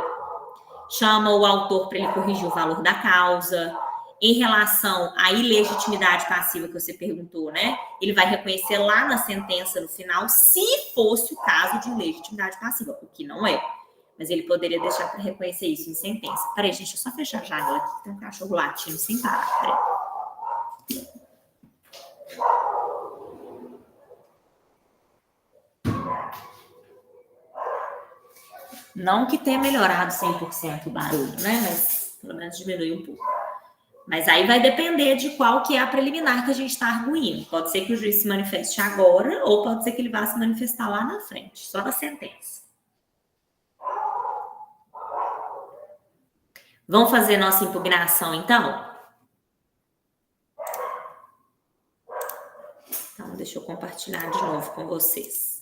chama o autor para ele corrigir o valor da causa. Em relação à ilegitimidade passiva que você perguntou, né? Ele vai reconhecer lá na sentença, no final, se fosse o caso de ilegitimidade passiva, o que não é. Mas ele poderia deixar para reconhecer isso em sentença. Peraí, gente, eu só fechar a janela aqui, tem um cachorro latindo sem parar. Peraí. Não que tenha melhorado 100% o barulho, né? Mas pelo menos diminui um pouco. Mas aí vai depender de qual que é a preliminar que a gente está arguindo. Pode ser que o juiz se manifeste agora, ou pode ser que ele vá se manifestar lá na frente, só na sentença. Vamos fazer nossa impugnação, então? Então, deixa eu compartilhar de novo com vocês.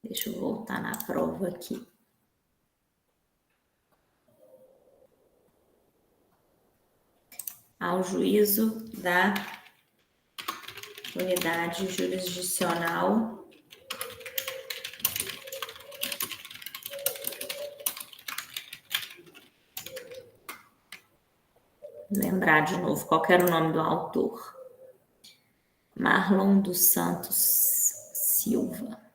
Deixa eu voltar na prova aqui. Ao juízo da unidade jurisdicional lembrar de novo qual era o nome do autor. Marlon dos Santos Silva.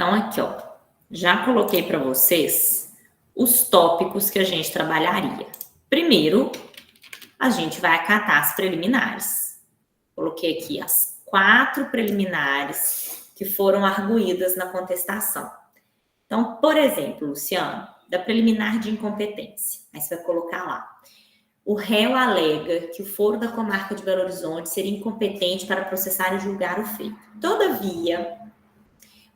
Então, aqui, ó, já coloquei para vocês os tópicos que a gente trabalharia. Primeiro, a gente vai acatar as preliminares. Coloquei aqui as 4 preliminares que foram arguídas na contestação. Então, por exemplo, Luciano, da preliminar de incompetência, aí você vai colocar lá. O réu alega que o foro da comarca de Belo Horizonte seria incompetente para processar e julgar o feito. Todavia,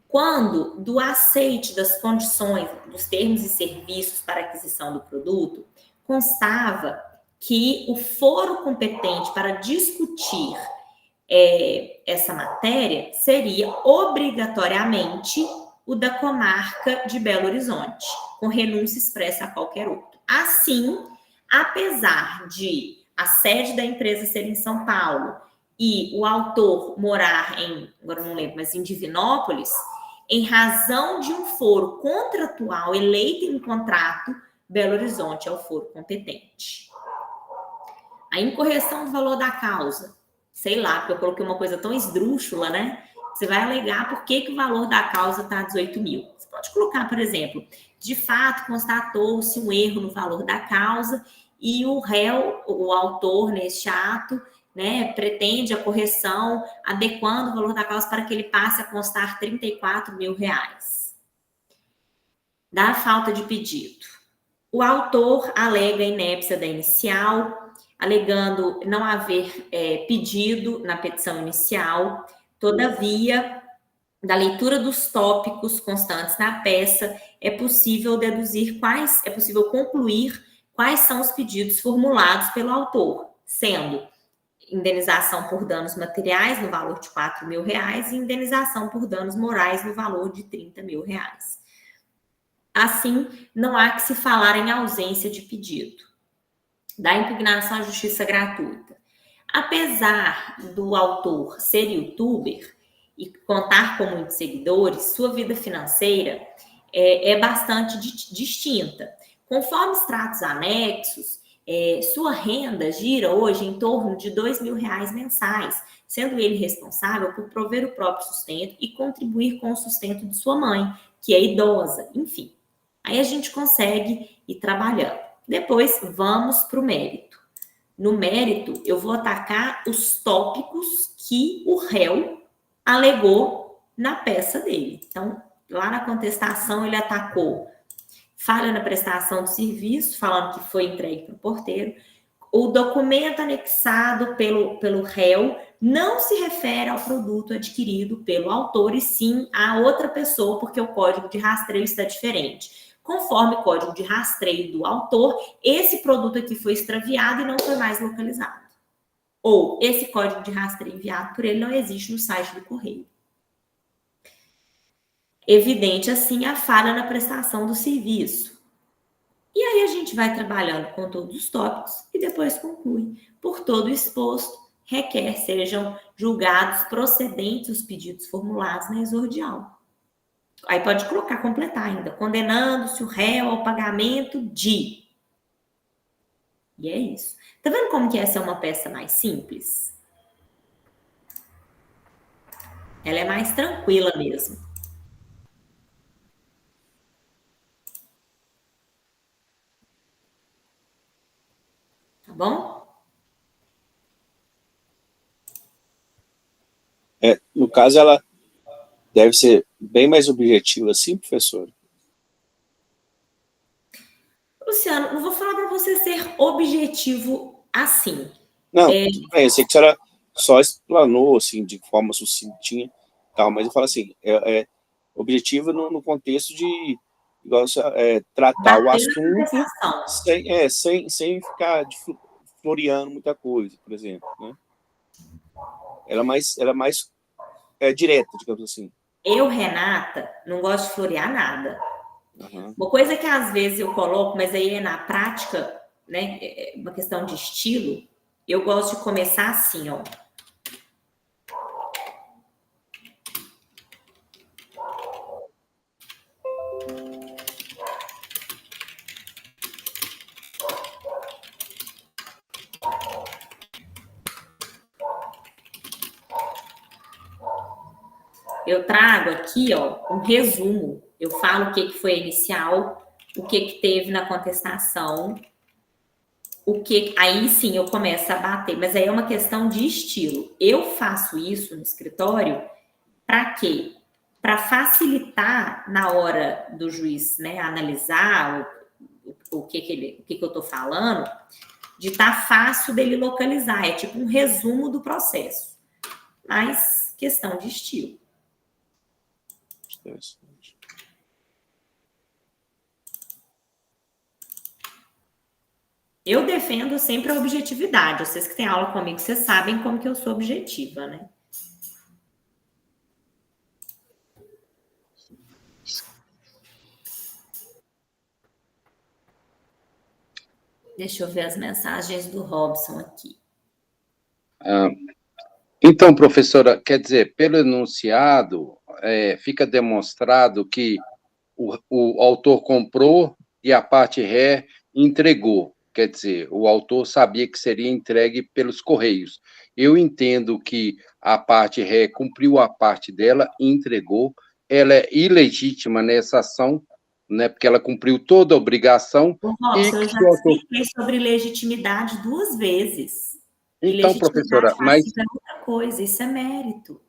quando do aceite das condições, dos termos e serviços para aquisição do produto, constava que o foro competente para discutir essa matéria seria obrigatoriamente o da comarca de Belo Horizonte, com renúncia expressa a qualquer outro. Assim, apesar de a sede da empresa ser em São Paulo e o autor morar em, agora não lembro, mas em Divinópolis, em razão de um foro contratual eleito em contrato, Belo Horizonte é o foro competente. A incorreção do valor da causa, sei lá, porque eu coloquei uma coisa tão esdrúxula, né? Você vai alegar por que o valor da causa está 18 mil. Você pode colocar, por exemplo, de fato, constatou-se um erro no valor da causa e o réu, o autor neste ato, né, pretende a correção adequando o valor da causa para que ele passe a constar 34 mil reais. Da falta de pedido. O autor alega a inépcia da inicial, alegando não haver pedido na petição inicial. Todavia, da leitura dos tópicos constantes na peça, é possível concluir quais são os pedidos formulados pelo autor, sendo indenização por danos materiais no valor de 4 mil reais e indenização por danos morais no valor de 30 mil reais. Assim, não há que se falar em ausência de pedido. Da impugnação à justiça gratuita. Apesar do autor ser youtuber e contar com muitos seguidores, sua vida financeira é bastante distinta. Conforme extratos anexos, sua renda gira hoje em torno de 2 mil reais mensais, sendo ele responsável por prover o próprio sustento e contribuir com o sustento de sua mãe, que é idosa, enfim. Aí a gente consegue ir trabalhando. Depois, vamos para o mérito. No mérito, eu vou atacar os tópicos que o réu alegou na peça dele. Então, lá na contestação, ele atacou falha na prestação do serviço, falando que foi entregue para o porteiro. O documento anexado pelo réu não se refere ao produto adquirido pelo autor, e sim a outra pessoa, porque o código de rastreio está diferente. Conforme o código de rastreio do autor, esse produto aqui foi extraviado e não foi mais localizado. Ou esse código de rastreio enviado por ele não existe no site do correio. Evidente, assim, a falha na prestação do serviço. E aí a gente vai trabalhando com todos os tópicos e depois conclui. Por todo exposto, requer sejam julgados procedentes os pedidos formulados na exordial. Aí pode colocar, completar ainda, condenando-se o réu ao pagamento de. E é isso. Tá vendo como que essa é uma peça mais simples? Ela é mais tranquila mesmo. Tá bom? No caso, ela deve ser bem mais objetiva assim, professor? Luciano, não vou falar para você ser objetivo assim. Não, tudo bem, eu sei que a senhora só explanou, assim, de forma sucintinha, tal, mas eu falo assim, objetivo no contexto de igual, tratar o assunto sem ficar floreando muita coisa, por exemplo, né? Ela é mais direta, digamos assim. Eu, Renata, não gosto de florear nada. Uhum. Uma coisa que às vezes eu coloco, mas aí é na prática, né, é uma questão de estilo, eu gosto de começar assim, ó. eu trago aqui, ó, um resumo. Eu falo o que foi inicial, o que teve na contestação, aí sim eu começo a bater, mas aí é uma questão de estilo. Eu faço isso no escritório para quê? Para facilitar na hora do juiz, né, analisar o que eu estou falando, de estar fácil dele localizar. É tipo um resumo do processo. Mas questão de estilo. Eu defendo sempre a objetividade. Vocês que têm aula comigo, vocês sabem como que eu sou objetiva, né? Deixa eu ver as mensagens do Robson aqui. Então, professora, quer dizer, pelo enunciado, fica demonstrado que o autor comprou e a parte ré entregou. Quer dizer, o autor sabia que seria entregue pelos Correios. Eu entendo que a parte ré cumpriu a parte dela e entregou. Ela é ilegítima nessa ação, né, porque ela cumpriu toda a obrigação. Robson, eu já expliquei sobre legitimidade 2 vezes. Então, professora, mas é outra coisa, isso é mérito.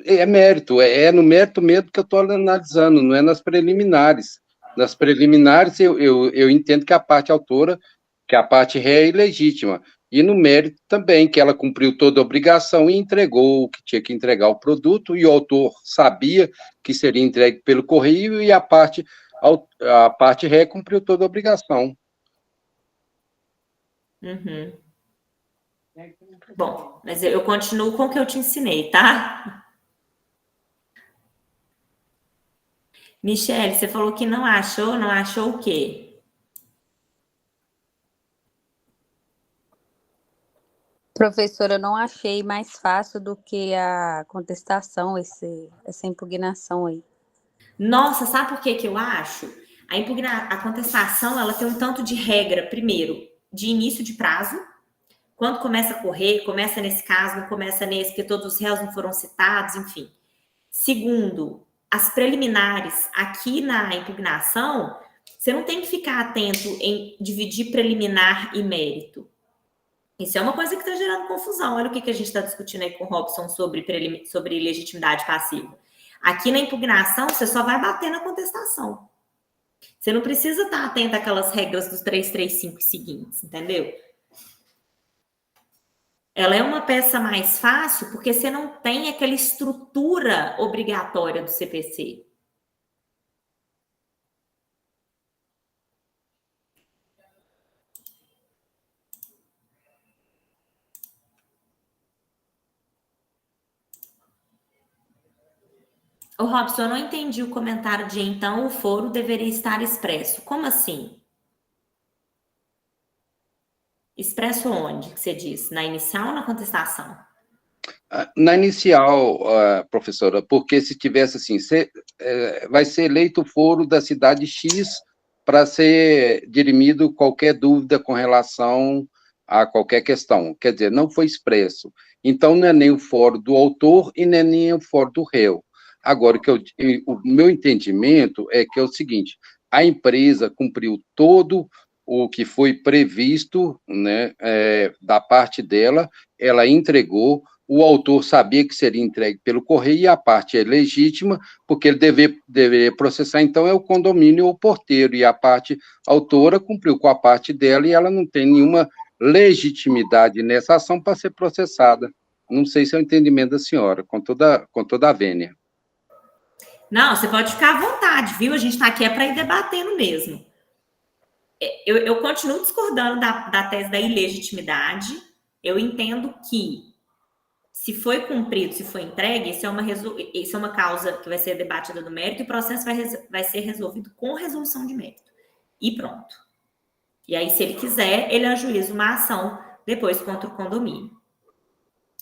É mérito, é no mérito mesmo que eu estou analisando, não é nas preliminares. Nas preliminares, eu entendo que a parte autora, que a parte ré é ilegítima. E no mérito também, que ela cumpriu toda a obrigação e entregou, que tinha que entregar o produto, e o autor sabia que seria entregue pelo correio, e a parte ré cumpriu toda a obrigação. Uhum. Bom, mas eu continuo com o que eu te ensinei, tá? Michele, você falou que não achou o quê? Professora, eu não achei mais fácil do que a contestação, essa impugnação aí. Nossa, sabe por que eu acho? A contestação, ela tem um tanto de regra, primeiro, de início de prazo. Quando começa a correr, começa nesse caso, não começa nesse, porque todos os réus não foram citados, enfim. Segundo, as preliminares, aqui na impugnação, você não tem que ficar atento em dividir preliminar e mérito. Isso é uma coisa que está gerando confusão. Olha o que a gente está discutindo aí com o Robson sobre legitimidade passiva. Aqui na impugnação, você só vai bater na contestação. Você não precisa estar atento àquelas regras dos 335 seguintes, entendeu? Ela é uma peça mais fácil porque você não tem aquela estrutura obrigatória do CPC. Ô, Robson, eu não entendi o comentário de então o foro deveria estar expresso. Como assim? Expresso onde, que você diz? Na inicial ou na contestação? Na inicial, professora, porque se tivesse assim, vai ser eleito o foro da cidade X para ser dirimido qualquer dúvida com relação a qualquer questão. Quer dizer, não foi expresso. Então, não é nem o foro do autor e nem o foro do réu. Agora, o meu entendimento é que é o seguinte, a empresa cumpriu todo o que foi previsto, né, da parte dela, ela entregou, o autor sabia que seria entregue pelo correio e a parte é legítima, porque ele deveria processar, então, é o condomínio ou o porteiro, e a parte autora cumpriu com a parte dela e ela não tem nenhuma legitimidade nessa ação para ser processada. Não sei se é o entendimento da senhora, com toda a vênia. Não, você pode ficar à vontade, viu? A gente está aqui para ir debatendo mesmo. Eu continuo discordando da tese da ilegitimidade. Eu entendo que se foi cumprido, se foi entregue, isso é uma causa que vai ser debatida no mérito e o processo vai ser resolvido com resolução de mérito. E pronto. E aí, se ele quiser, ele ajuiza uma ação depois contra o condomínio.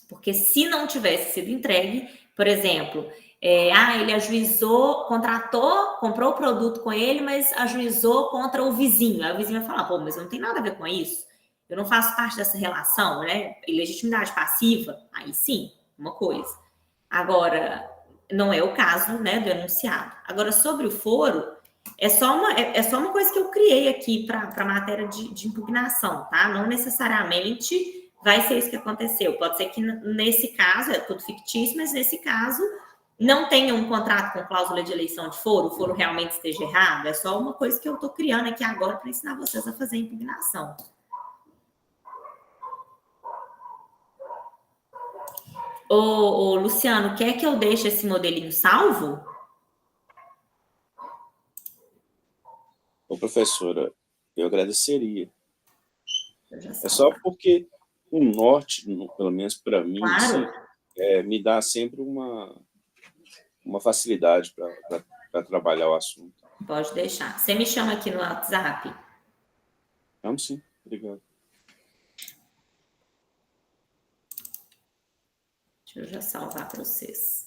Porque se não tivesse sido entregue, por exemplo, ele ajuizou, comprou o produto com ele, mas ajuizou contra o vizinho. Aí o vizinho vai falar, pô, mas não tem nada a ver com isso. Eu não faço parte dessa relação, né? Ilegitimidade passiva, aí sim, uma coisa. Agora, não é o caso, né, do enunciado. Agora, sobre o foro, é só uma coisa que eu criei aqui para a matéria de impugnação, tá? Não necessariamente vai ser isso que aconteceu. Pode ser que nesse caso, é tudo fictício, mas nesse caso não tenha um contrato com cláusula de eleição de foro, o foro realmente esteja errado. É só uma coisa que eu estou criando aqui agora para ensinar vocês a fazer a impugnação. Ô, Luciano, quer que eu deixe esse modelinho salvo? Ô, professora, eu agradeceria. É só porque o norte, pelo menos para mim, claro. assim, me dá sempre uma facilidade para trabalhar o assunto. Pode deixar. Você me chama aqui no WhatsApp? Vamos sim, obrigado. Deixa eu já salvar para vocês.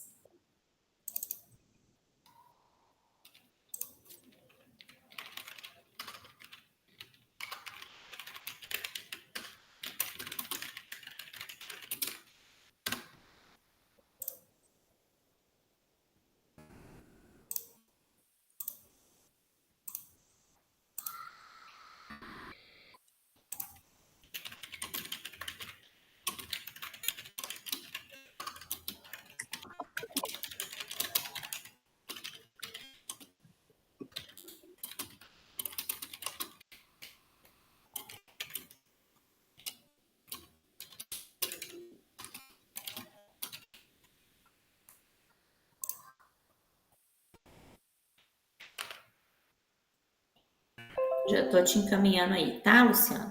Já estou te encaminhando aí, tá, Luciano?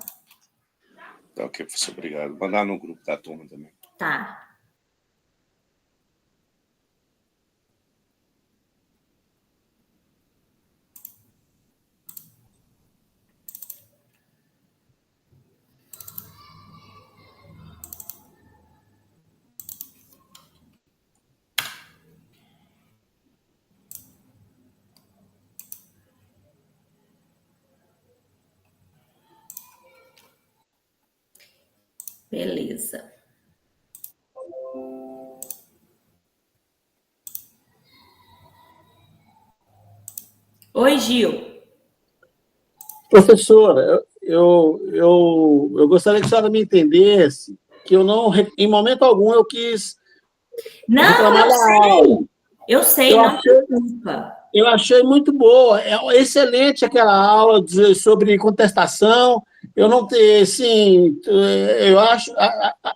Tá ok, professor, obrigado. Mandar no grupo da turma também. Tá. Beleza. Oi, Gil. Professora, eu gostaria que a senhora me entendesse que eu não, em momento algum, eu quis reclamar da aula. Eu sei, não preocupa. Eu achei muito boa, é excelente aquela aula sobre contestação. Eu não tenho, assim, eu acho,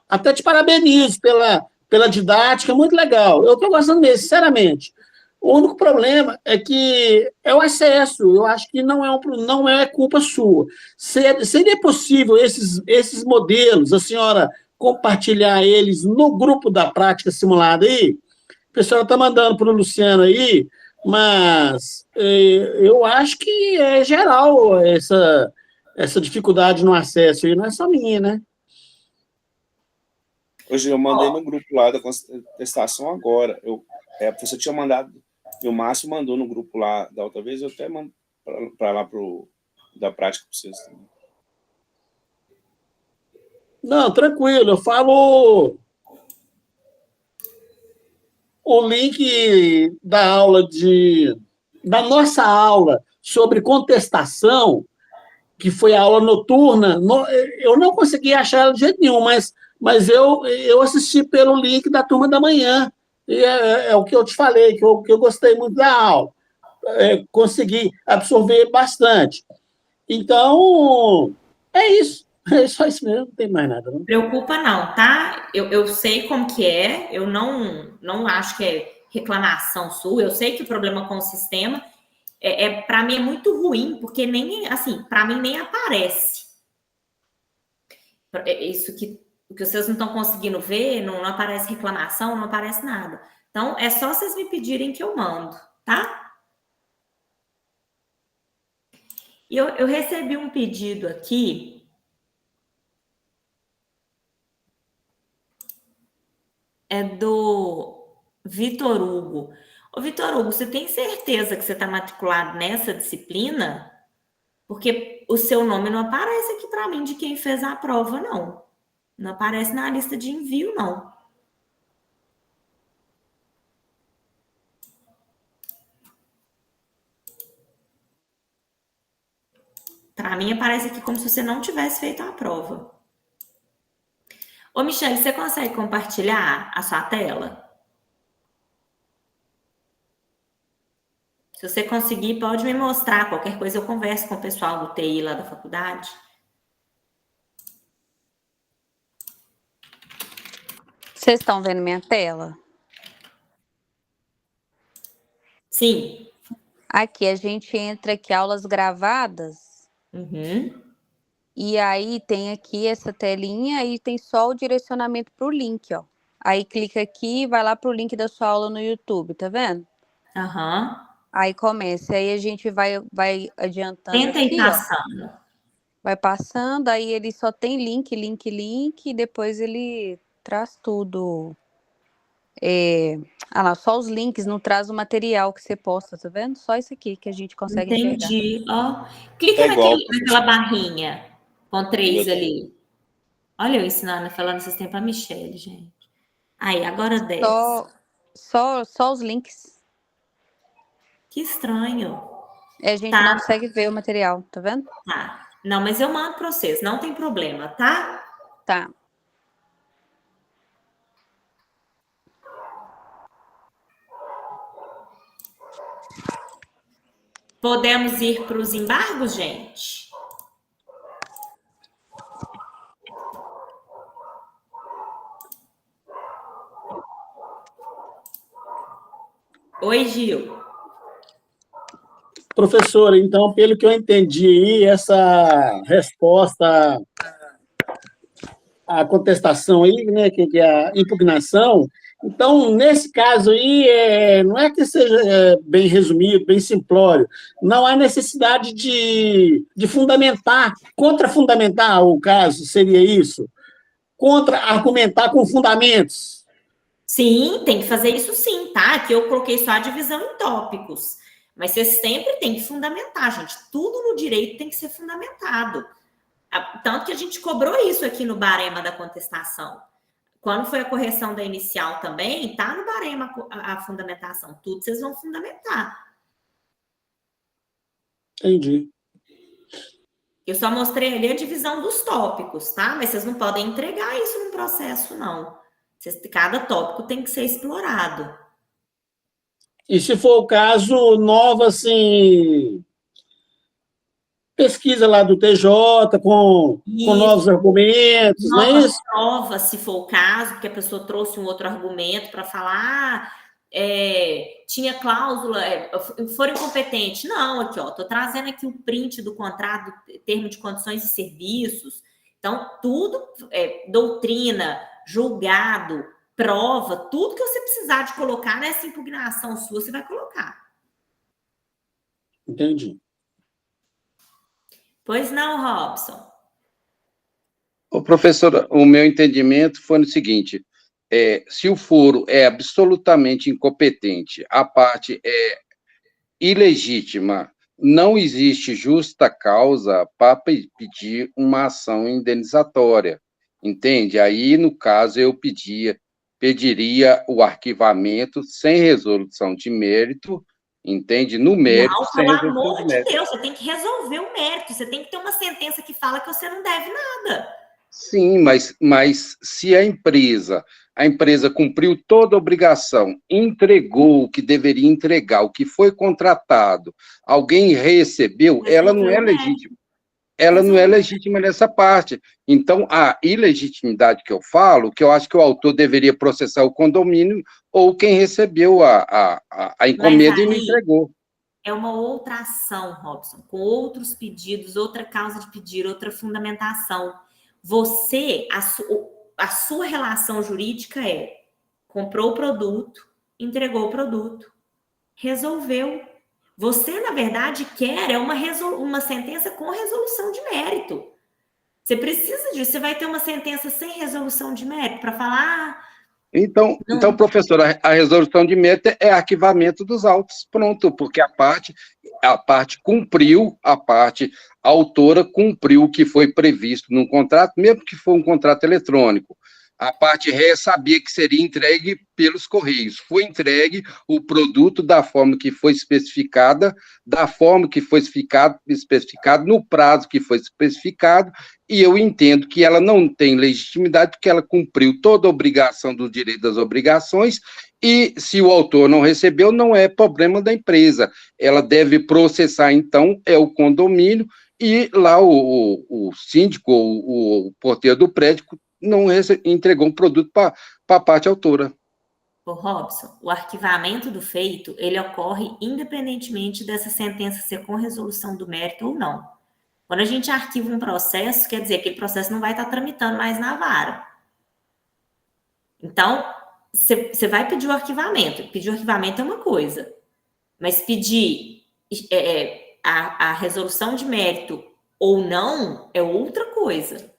até te parabenizo pela didática, muito legal. Eu estou gostando mesmo, sinceramente. O único problema é que é o acesso. Eu acho que não é culpa sua. Seria possível esses modelos, a senhora compartilhar eles no grupo da prática simulada aí? A senhora está mandando para o Luciano aí, mas eu acho que é geral essa dificuldade no acesso, e não é só minha, né? Hoje eu mandei no grupo lá da contestação agora. A professora tinha mandado, e o Márcio mandou no grupo lá da outra vez, eu até mando para lá da prática para vocês também. Não, tranquilo, eu falo o link da nossa aula sobre contestação, que foi a aula noturna, eu não consegui achar ela de jeito nenhum, mas eu assisti pelo link da turma da manhã, e é o que eu te falei, que eu gostei muito da aula, consegui absorver bastante. Então, é isso. É só isso mesmo, não tem mais nada. Não preocupa não, tá? Eu sei como que é, eu não acho que é reclamação sua, eu sei que o problema com o sistema para mim é muito ruim, porque nem, assim, para mim nem aparece. Isso que vocês não estão conseguindo ver, não aparece reclamação, não aparece nada. Então, é só vocês me pedirem que eu mando, tá? E eu recebi um pedido aqui do Vitor Hugo. Ô, Vitor Hugo, você tem certeza que você está matriculado nessa disciplina? Porque o seu nome não aparece aqui para mim de quem fez a prova, não. Não aparece na lista de envio, não. Para mim, aparece aqui como se você não tivesse feito a prova. Ô, Michele, você consegue compartilhar a sua tela? Se você conseguir, pode me mostrar. Qualquer coisa eu converso com o pessoal do TI lá da faculdade. Vocês estão vendo minha tela? Sim. Aqui, a gente entra aqui, aulas gravadas. Uhum. E aí tem aqui essa telinha e tem só o direcionamento para o link, ó. Aí clica aqui e vai lá para o link da sua aula no YouTube, tá vendo? Aham. Aí começa, aí a gente vai adiantando Tenta ir aqui, ó. passando. Vai passando, aí ele só tem link, e depois ele traz tudo. Ah lá, só os links, não traz o material que você posta, tá vendo? Só isso aqui que a gente consegue enxergar. Entendi. Ó, clica É igual, naquela barrinha com 3 YouTube. ali. Olha eu ensinando, falando esses tempos a Michelle, gente. Aí, agora 10. Só os links. Que estranho. A gente Tá. não consegue ver o material, tá vendo? Tá. Não, mas eu mando para vocês, não tem problema, tá? Tá. Podemos ir para os embargos, gente? Oi, Gil. Professora, então, pelo que eu entendi aí, essa resposta à contestação aí, né, que é a impugnação, então, nesse caso aí, não é que seja bem resumido, bem simplório, não há necessidade de fundamentar, contra-fundamentar o caso, seria isso? Contra-argumentar com fundamentos. Sim, tem que fazer isso sim, tá? Aqui eu coloquei só a divisão em tópicos. Mas você sempre tem que fundamentar, gente. Tudo no direito tem que ser fundamentado. Tanto que a gente cobrou isso aqui no barema da contestação. Quando foi a correção da inicial também, tá no barema a fundamentação. Tudo vocês vão fundamentar. Entendi. Eu só mostrei ali a divisão dos tópicos, tá? Mas vocês não podem entregar isso no processo, não. Cada tópico tem que ser explorado. E se for o caso, nova, assim, pesquisa lá do TJ com novos argumentos, não é isso? Prova, se for o caso, porque a pessoa trouxe um outro argumento para falar, tinha cláusula, foram incompetentes. Não, aqui, ó, tô trazendo aqui o print do contrato, termo de condições e serviços. Então, tudo, doutrina, julgado, prova, tudo que você precisar de colocar nessa impugnação sua, você vai colocar. Entendi. Pois não, Robson? Ô, professora, o meu entendimento foi no seguinte, se o foro é absolutamente incompetente, a parte é ilegítima, não existe justa causa para pedir uma ação indenizatória, entende? Aí, no caso, eu pediria o arquivamento sem resolução de mérito, entende? No mérito, não, sem pelo resolução amor de de mérito. Deus, você tem que resolver o mérito, você tem que ter uma sentença que fala que você não deve nada. Sim, mas se a empresa cumpriu toda a obrigação, entregou o que deveria entregar, o que foi contratado, alguém recebeu, ela não é legítima. Ela não é legítima nessa parte. Então, a ilegitimidade que eu falo, que eu acho que o autor deveria processar o condomínio ou quem recebeu a encomenda e não entregou. É uma outra ação, Robson, com outros pedidos, outra causa de pedir, outra fundamentação. Você, a sua relação jurídica comprou o produto, entregou o produto, resolveu. Você, na verdade, quer uma sentença com resolução de mérito. Você precisa disso. Você vai ter uma sentença sem resolução de mérito para falar... Então, professora, a resolução de mérito é arquivamento dos autos. Pronto, porque a parte cumpriu, a parte autora cumpriu o que foi previsto num contrato, mesmo que for um contrato eletrônico. A parte ré sabia que seria entregue pelos Correios. Foi entregue o produto da forma que foi especificada, da forma que foi especificado, no prazo que foi especificado, e eu entendo que ela não tem legitimidade, porque ela cumpriu toda a obrigação do direito das obrigações, e se o autor não recebeu, não é problema da empresa. Ela deve processar, então, o condomínio, e lá o síndico, o porteiro do prédio, não entregou um produto para a parte autora. Ô, Robson, o arquivamento do feito, ele ocorre independentemente dessa sentença ser com resolução do mérito ou não. Quando a gente arquiva um processo, quer dizer que aquele processo não vai estar tramitando mais na vara. Então, você vai pedir o arquivamento. Pedir o arquivamento é uma coisa, mas pedir a resolução de mérito ou não é outra coisa.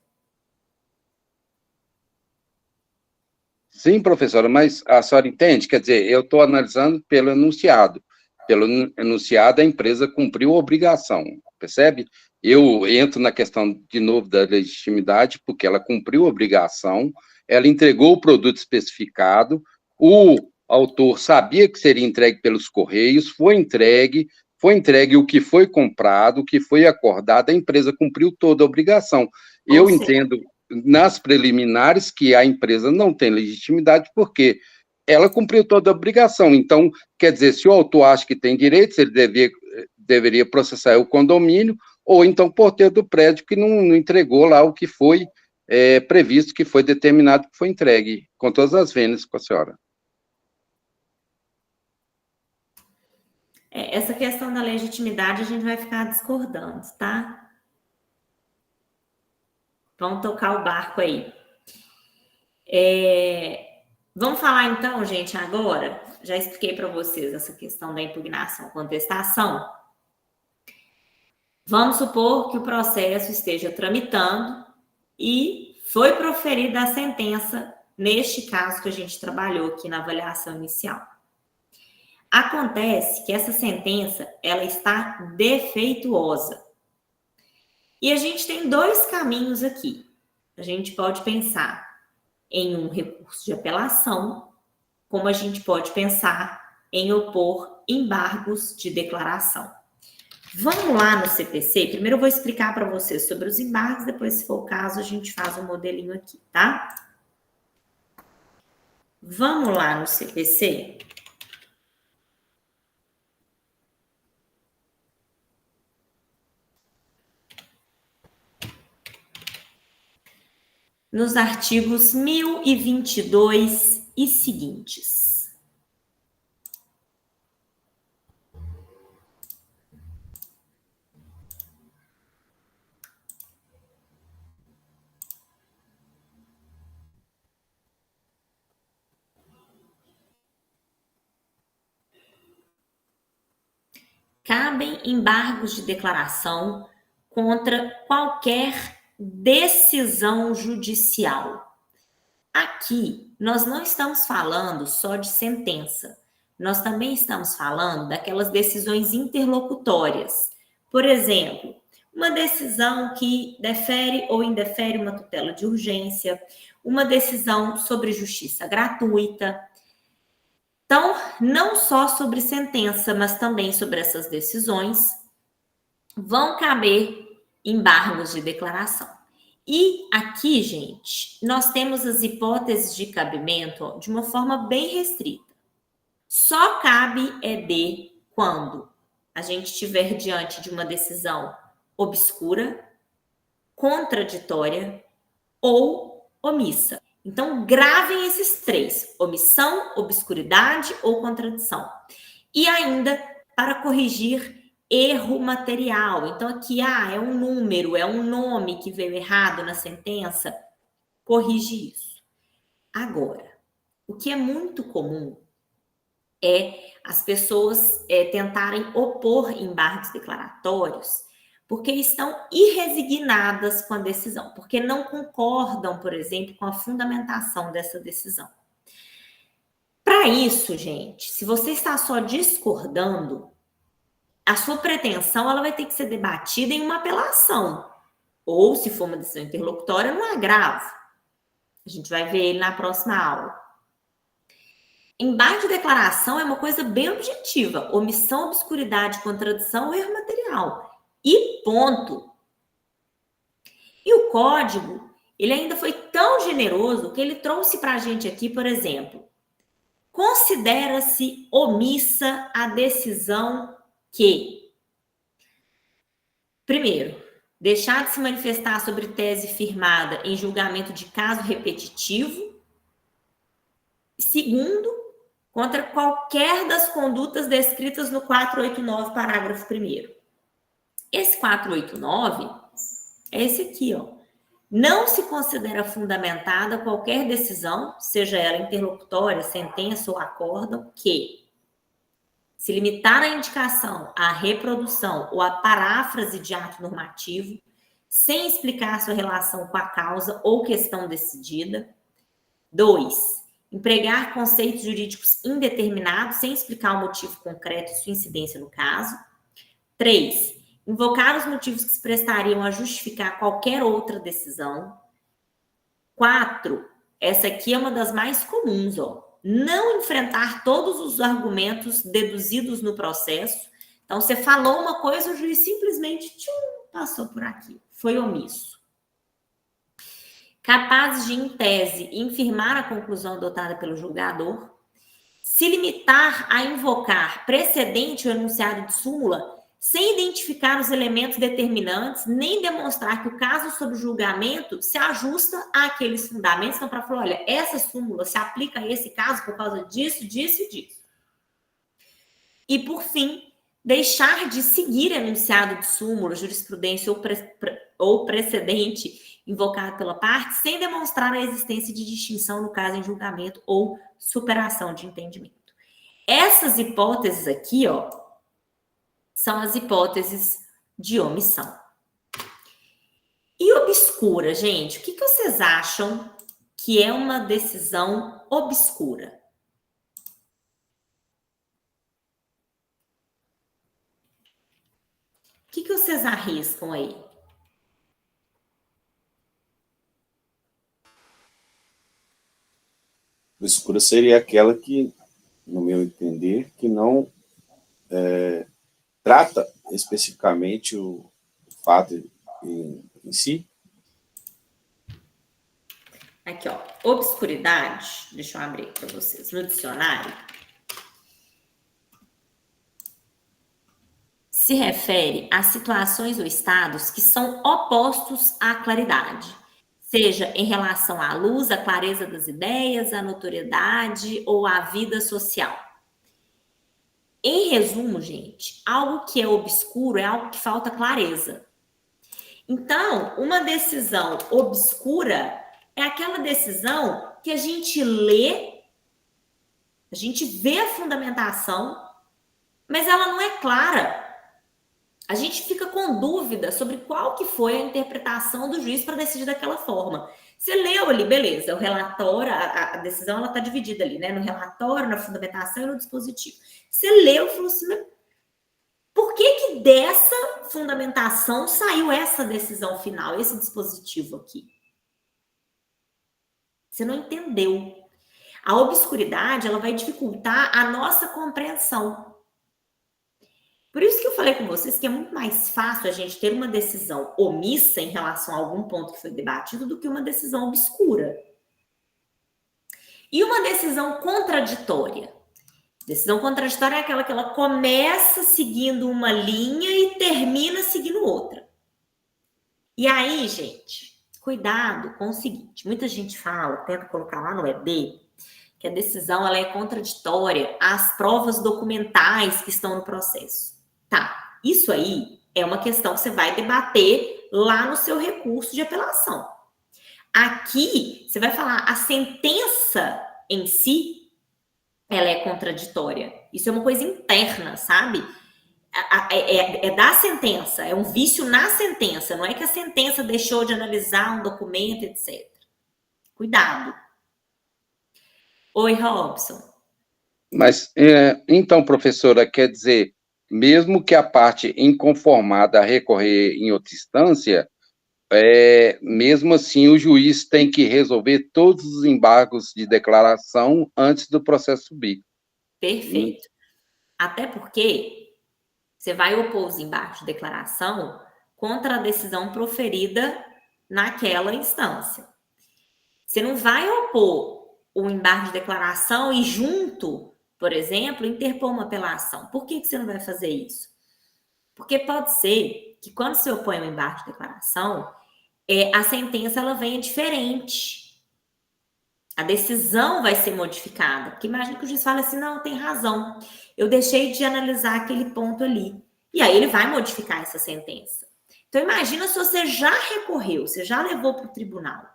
Sim, professora, mas a senhora entende? Quer dizer, eu estou analisando pelo enunciado. Pelo enunciado, a empresa cumpriu a obrigação, percebe? Eu entro na questão, de novo, da legitimidade, porque ela cumpriu a obrigação, ela entregou o produto especificado, o autor sabia que seria entregue pelos Correios, foi entregue o que foi comprado, o que foi acordado, a empresa cumpriu toda a obrigação. Eu entendo nas preliminares que a empresa não tem legitimidade porque ela cumpriu toda a obrigação. Então, quer dizer, se o autor acha que tem direitos, ele deveria processar o condomínio ou então o porteiro do prédio que não entregou lá o que foi previsto, que foi determinado, que foi entregue, com todas as vênias com a senhora. Essa questão da legitimidade a gente vai ficar discordando, tá? Vamos tocar o barco aí. Vamos falar então, gente, agora. Já expliquei para vocês essa questão da impugnação, contestação. Vamos supor que o processo esteja tramitando e foi proferida a sentença, neste caso que a gente trabalhou aqui na avaliação inicial. Acontece que essa sentença, ela está defeituosa. E a gente tem dois caminhos aqui. A gente pode pensar em um recurso de apelação, como a gente pode pensar em opor embargos de declaração. Vamos lá no CPC. Primeiro eu vou explicar para vocês sobre os embargos, depois, se for o caso, a gente faz um modelinho aqui, tá? Vamos lá no CPC. Nos artigos 1022 e seguintes. Cabem embargos de declaração contra qualquer decisão judicial. Aqui, nós não estamos falando só de sentença. Nós também estamos falando daquelas decisões interlocutórias. Por exemplo, uma decisão que defere ou indefere uma tutela de urgência, uma decisão sobre justiça gratuita. Então, não só sobre sentença, mas também sobre essas decisões, vão caber embargos de declaração. E aqui, gente, nós temos as hipóteses de cabimento de uma forma bem restrita. Só cabe ED quando a gente estiver diante de uma decisão obscura, contraditória ou omissa. Então, gravem esses três: omissão, obscuridade ou contradição. E ainda, para corrigir erro material. Então, aqui, é um número, é um nome que veio errado na sentença, corrige isso. Agora, o que é muito comum é as pessoas tentarem opor embargos declaratórios porque estão irresignadas com a decisão, porque não concordam, por exemplo, com a fundamentação dessa decisão. Para isso, gente, se você está só discordando, a sua pretensão ela vai ter que ser debatida em uma apelação, ou, se for uma decisão interlocutória, no agravo. A gente vai ver ele na próxima aula. Embaixo de declaração é uma coisa bem objetiva. Omissão, obscuridade, contradição, erro material. E ponto. E o código, ele ainda foi tão generoso que ele trouxe para a gente aqui, por exemplo, considera-se omissa a decisão que, primeiro, deixar de se manifestar sobre tese firmada em julgamento de caso repetitivo. Segundo, contra qualquer das condutas descritas no 489, parágrafo 1º. Esse 489 é esse aqui, ó. Não se considera fundamentada qualquer decisão, seja ela interlocutória, sentença ou acórdão, que se limitar a indicação, à reprodução ou à paráfrase de ato normativo, sem explicar sua relação com a causa ou questão decidida. 2. Empregar conceitos jurídicos indeterminados sem explicar o motivo concreto e sua incidência no caso. 3. Invocar os motivos que se prestariam a justificar qualquer outra decisão. 4. Essa aqui é uma das mais comuns, ó. Não enfrentar todos os argumentos deduzidos no processo. Então, você falou uma coisa, o juiz simplesmente passou por aqui. Foi omisso. Capazes de, em tese, infirmar a conclusão adotada pelo julgador. Se limitar a invocar precedente ou enunciado de súmula sem identificar os elementos determinantes, nem demonstrar que o caso sob julgamento se ajusta àqueles fundamentos. Então, para falar, olha, essa súmula se aplica a esse caso por causa disso, disso e disso. E, por fim, deixar de seguir enunciado de súmula, jurisprudência ou precedente invocado pela parte, sem demonstrar a existência de distinção no caso em julgamento ou superação de entendimento. Essas hipóteses aqui, ó, são as hipóteses de omissão. E obscura, gente? O que vocês acham que é uma decisão obscura? O que vocês arriscam aí? Obscura seria aquela que, no meu entender, que não trata especificamente o fato em si. Aqui, ó, obscuridade, deixa eu abrir para vocês, no dicionário, se refere a situações ou estados que são opostos à claridade, seja em relação à luz, à clareza das ideias, à notoriedade ou à vida social. Em resumo, gente, algo que é obscuro é algo que falta clareza. Então, uma decisão obscura é aquela decisão que a gente lê, a gente vê a fundamentação, mas ela não é clara. A gente fica com dúvida sobre qual que foi a interpretação do juiz para decidir daquela forma. Você leu ali, beleza, o relatório, a decisão ela está dividida ali, né? No relatório, na fundamentação e no dispositivo. Você leu e falou assim, mas por que dessa fundamentação saiu essa decisão final, esse dispositivo aqui? Você não entendeu. A obscuridade, ela vai dificultar a nossa compreensão. Por isso que eu falei com vocês que é muito mais fácil a gente ter uma decisão omissa em relação a algum ponto que foi debatido do que uma decisão obscura. E uma decisão contraditória? Decisão contraditória é aquela que ela começa seguindo uma linha e termina seguindo outra. E aí, gente, cuidado com o seguinte. Muita gente fala, tenta colocar lá no EB, que a decisão ela é contraditória às provas documentais que estão no processo. Tá, isso aí é uma questão que você vai debater lá no seu recurso de apelação. Aqui, você vai falar, a sentença em si, ela é contraditória. Isso é uma coisa interna, sabe? É da sentença, é um vício na sentença, não é que a sentença deixou de analisar um documento, etc. Cuidado. Oi, Robson. Mas, então, professora, quer dizer, mesmo que a parte inconformada recorrer em outra instância, mesmo assim, o juiz tem que resolver todos os embargos de declaração antes do processo subir. Perfeito. Até porque você vai opor os embargos de declaração contra a decisão proferida naquela instância. Você não vai opor o embargo de declaração e junto, por exemplo, interpor uma apelação. Por que você não vai fazer isso? Porque pode ser que quando você opõe um embargo de declaração, a sentença ela venha diferente. A decisão vai ser modificada. Porque imagina que o juiz fala assim, não, tem razão. Eu deixei de analisar aquele ponto ali. E aí ele vai modificar essa sentença. Então imagina se você já recorreu, você já levou para o tribunal.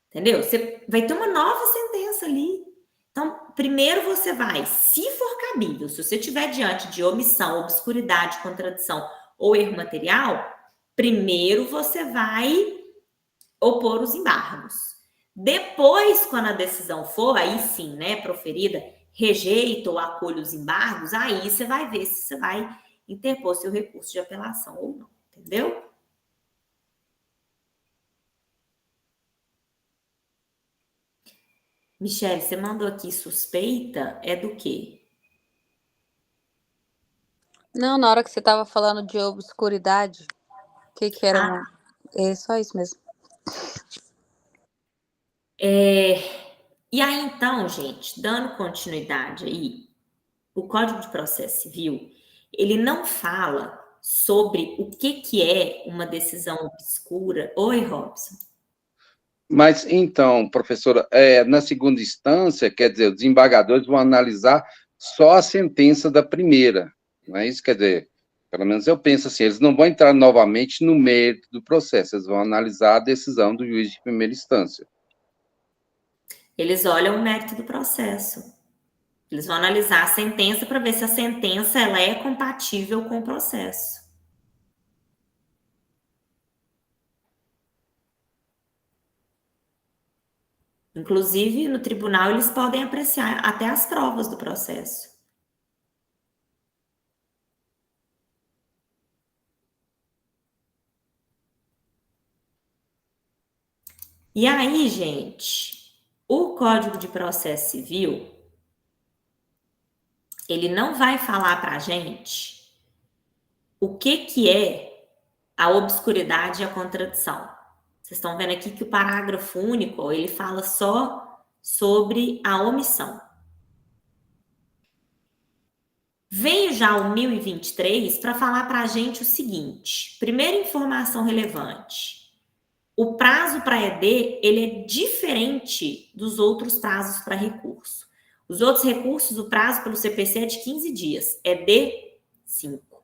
Entendeu? Você vai ter uma nova sentença ali. Então, primeiro você vai, se for cabível, se você estiver diante de omissão, obscuridade, contradição ou erro material, primeiro você vai opor os embargos. Depois, quando a decisão for, aí sim, né, proferida, rejeita ou acolhe os embargos, aí você vai ver se você vai interpor seu recurso de apelação ou não, entendeu? Michele, você mandou aqui suspeita, é do quê? Não, na hora que você estava falando de obscuridade, o que era? É só isso mesmo. E aí, então, gente, dando continuidade aí, o Código de Processo Civil, ele não fala sobre o que é uma decisão obscura. Oi, Robson. Mas, então, professora, na segunda instância, quer dizer, os desembargadores vão analisar só a sentença da primeira, não é isso? Quer dizer, pelo menos eu penso assim, eles não vão entrar novamente no mérito do processo, eles vão analisar a decisão do juiz de primeira instância. Eles olham o mérito do processo. Eles vão analisar a sentença para ver se a sentença ela é compatível com o processo. Inclusive, no tribunal, eles podem apreciar até as provas do processo. E aí, gente, o Código de Processo Civil, ele não vai falar para a gente o que é a obscuridade e a contradição. Vocês estão vendo aqui que o parágrafo único, ele fala só sobre a omissão. Veio já o 1023 para falar para a gente o seguinte. Primeira informação relevante. O prazo para ED, ele é diferente dos outros prazos para recurso. Os outros recursos, o prazo pelo CPC é de 15 dias. ED, 5.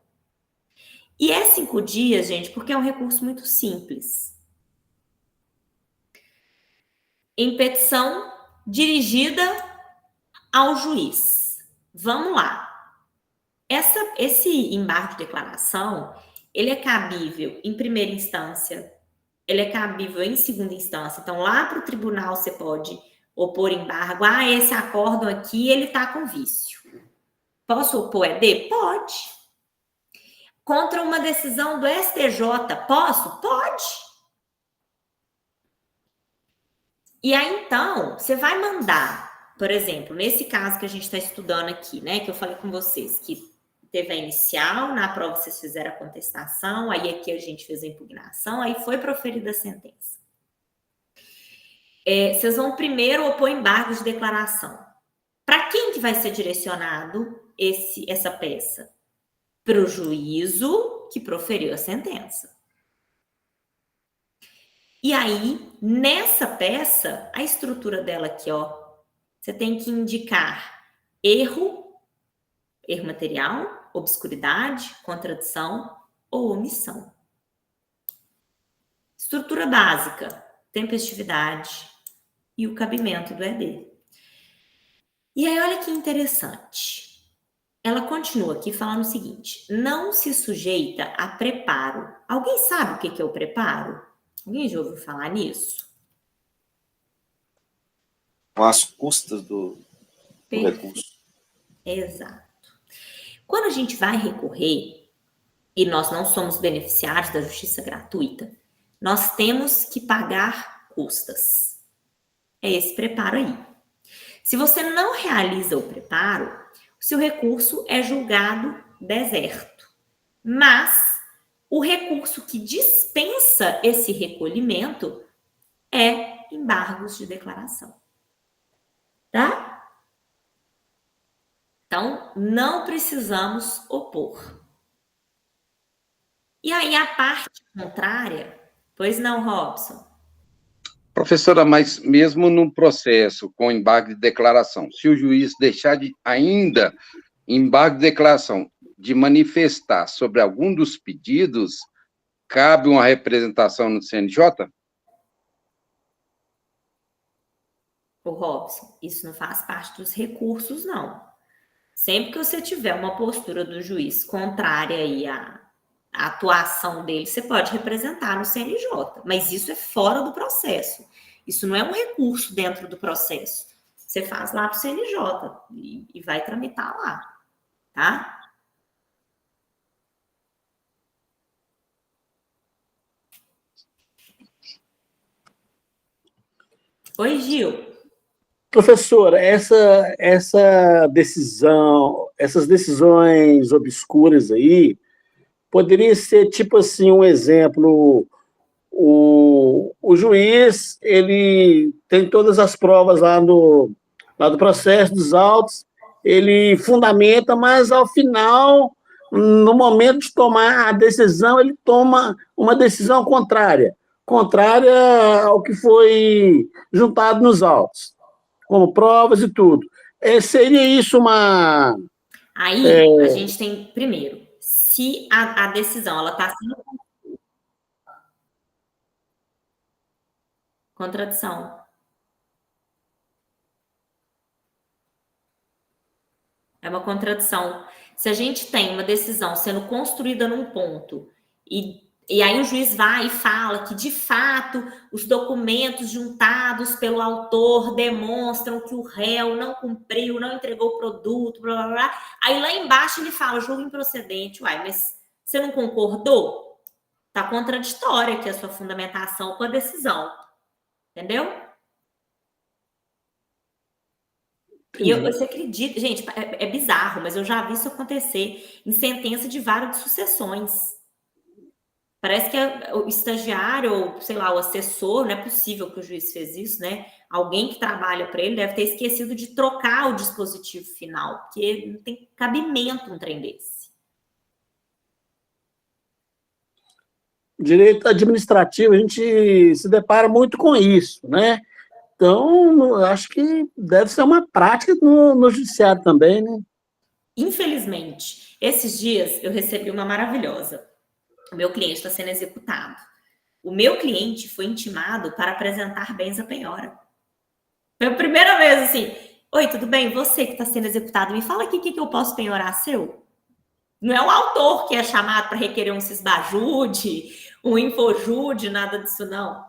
E é 5 dias, gente, porque é um recurso muito simples. Em petição dirigida ao juiz. Vamos lá. Esse embargo de declaração, ele é cabível em primeira instância, ele é cabível em segunda instância. Então, lá para o tribunal você pode opor embargo. Ah, esse acórdão aqui, ele está com vício. Posso opor ED? Pode. Contra uma decisão do STJ, posso? Pode. E aí, então, você vai mandar, por exemplo, nesse caso que a gente está estudando aqui, né, que eu falei com vocês, que teve a inicial, na prova vocês fizeram a contestação, aí aqui a gente fez a impugnação, aí foi proferida a sentença. Vocês vão primeiro opor embargos de declaração. Para quem que vai ser direcionado essa peça? Para o juízo que proferiu a sentença. E aí, nessa peça, a estrutura dela aqui, ó, você tem que indicar erro material, obscuridade, contradição ou omissão. Estrutura básica, tempestividade e o cabimento do ED. E aí, olha que interessante. Ela continua aqui falando o seguinte: não se sujeita a preparo. Alguém sabe o que é o preparo? Alguém já ouviu falar nisso? Com as custas do recurso. Exato. Quando a gente vai recorrer, e nós não somos beneficiários da justiça gratuita, nós temos que pagar custas. É esse preparo aí. Se você não realiza o preparo, o seu recurso é julgado deserto. Mas o recurso que dispensa esse recolhimento é embargos de declaração. Tá? Então, não precisamos opor. E aí, a parte contrária, pois não, Robson? Professora, mas mesmo num processo com embargo de declaração, se o juiz deixar ainda embargo de declaração de manifestar sobre algum dos pedidos, cabe uma representação no CNJ? O Robson, isso não faz parte dos recursos, não. Sempre que você tiver uma postura do juiz contrária aí à atuação dele, você pode representar no CNJ, mas isso é fora do processo. Isso não é um recurso dentro do processo. Você faz lá para o CNJ e vai tramitar lá, tá? Oi, Gil. Professora, essa decisão, essas decisões obscuras aí, poderia ser tipo assim, um exemplo, o juiz, ele tem todas as provas lá do processo dos autos, ele fundamenta, mas ao final, no momento de tomar a decisão, ele toma uma decisão contrária ao que foi juntado nos autos, como provas e tudo. Seria isso uma... Aí, a gente tem, primeiro, se a decisão ela está sendo contradição. É uma contradição. Se a gente tem uma decisão sendo construída num ponto e aí o juiz vai e fala que, de fato, os documentos juntados pelo autor demonstram que o réu não cumpriu, não entregou o produto, blá, blá, blá. Aí lá embaixo ele fala, julgo improcedente. Uai, mas você não concordou? Tá contraditória aqui a sua fundamentação com a decisão. Entendeu? E você acredita, gente, é bizarro, mas eu já vi isso acontecer em sentença de vara de sucessões. Parece que o estagiário, ou sei lá, o assessor, não é possível que o juiz fez isso, né? Alguém que trabalha para ele deve ter esquecido de trocar o dispositivo final, porque não tem cabimento um trem desse. Direito administrativo, a gente se depara muito com isso, né? Então, acho que deve ser uma prática no judiciário também, né? Infelizmente, esses dias eu recebi uma maravilhosa. O meu cliente está sendo executado. O meu cliente foi intimado para apresentar bens à penhora. Foi a primeira vez assim. Oi, tudo bem? Você que está sendo executado, me fala aqui o que eu posso penhorar seu. Não é o autor que é chamado para requerer um cisbajude, um infojude, nada disso, não.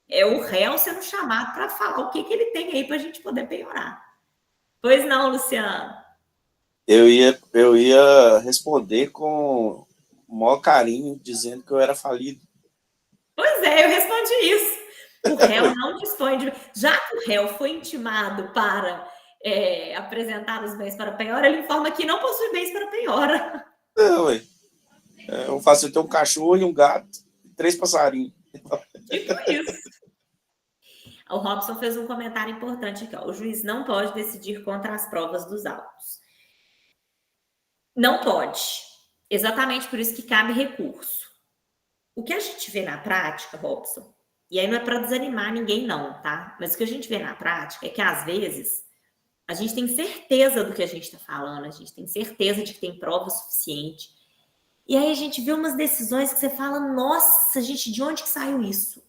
É o réu sendo chamado para falar o que ele tem aí para a gente poder penhorar. Pois não, Luciano? Eu ia responder com o maior carinho, dizendo que eu era falido. Pois é, eu respondi isso. O réu não dispõe de... Já que o réu foi intimado para apresentar os bens para penhora, ele informa que não possui bens para penhora. Não, ué. Eu faço, eu tenho um cachorro e um gato, 3 passarinhos. Tipo isso. O Robson fez um comentário importante aqui. Ó. O juiz não pode decidir contra as provas dos autos. Não pode. Exatamente por isso que cabe recurso. O que a gente vê na prática, Robson, e aí não é para desanimar ninguém não, tá? Mas o que a gente vê na prática é que, às vezes, a gente tem certeza do que a gente está falando, a gente tem certeza de que tem prova suficiente. E aí a gente vê umas decisões que você fala, nossa, gente, de onde que saiu isso?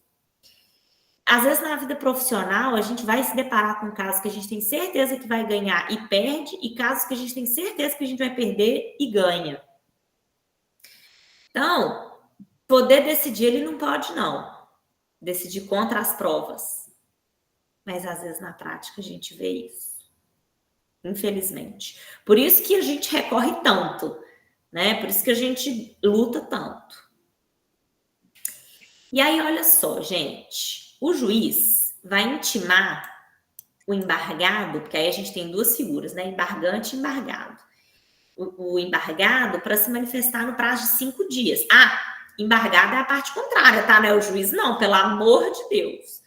Às vezes, na vida profissional, a gente vai se deparar com casos que a gente tem certeza que vai ganhar e perde, e casos que a gente tem certeza que a gente vai perder e ganha. Então, poder decidir, ele não pode, não. Decidir contra as provas. Mas, às vezes, na prática, a gente vê isso. Infelizmente. Por isso que a gente recorre tanto né? Por isso que a gente luta tanto. E aí, olha só, gente, o juiz vai intimar o embargado, porque aí a gente tem duas figuras, né? Embargante e embargado. O embargado para se manifestar no prazo de 5 dias. Ah, embargado é a parte contrária, tá? Não é o juiz, não, pelo amor de Deus.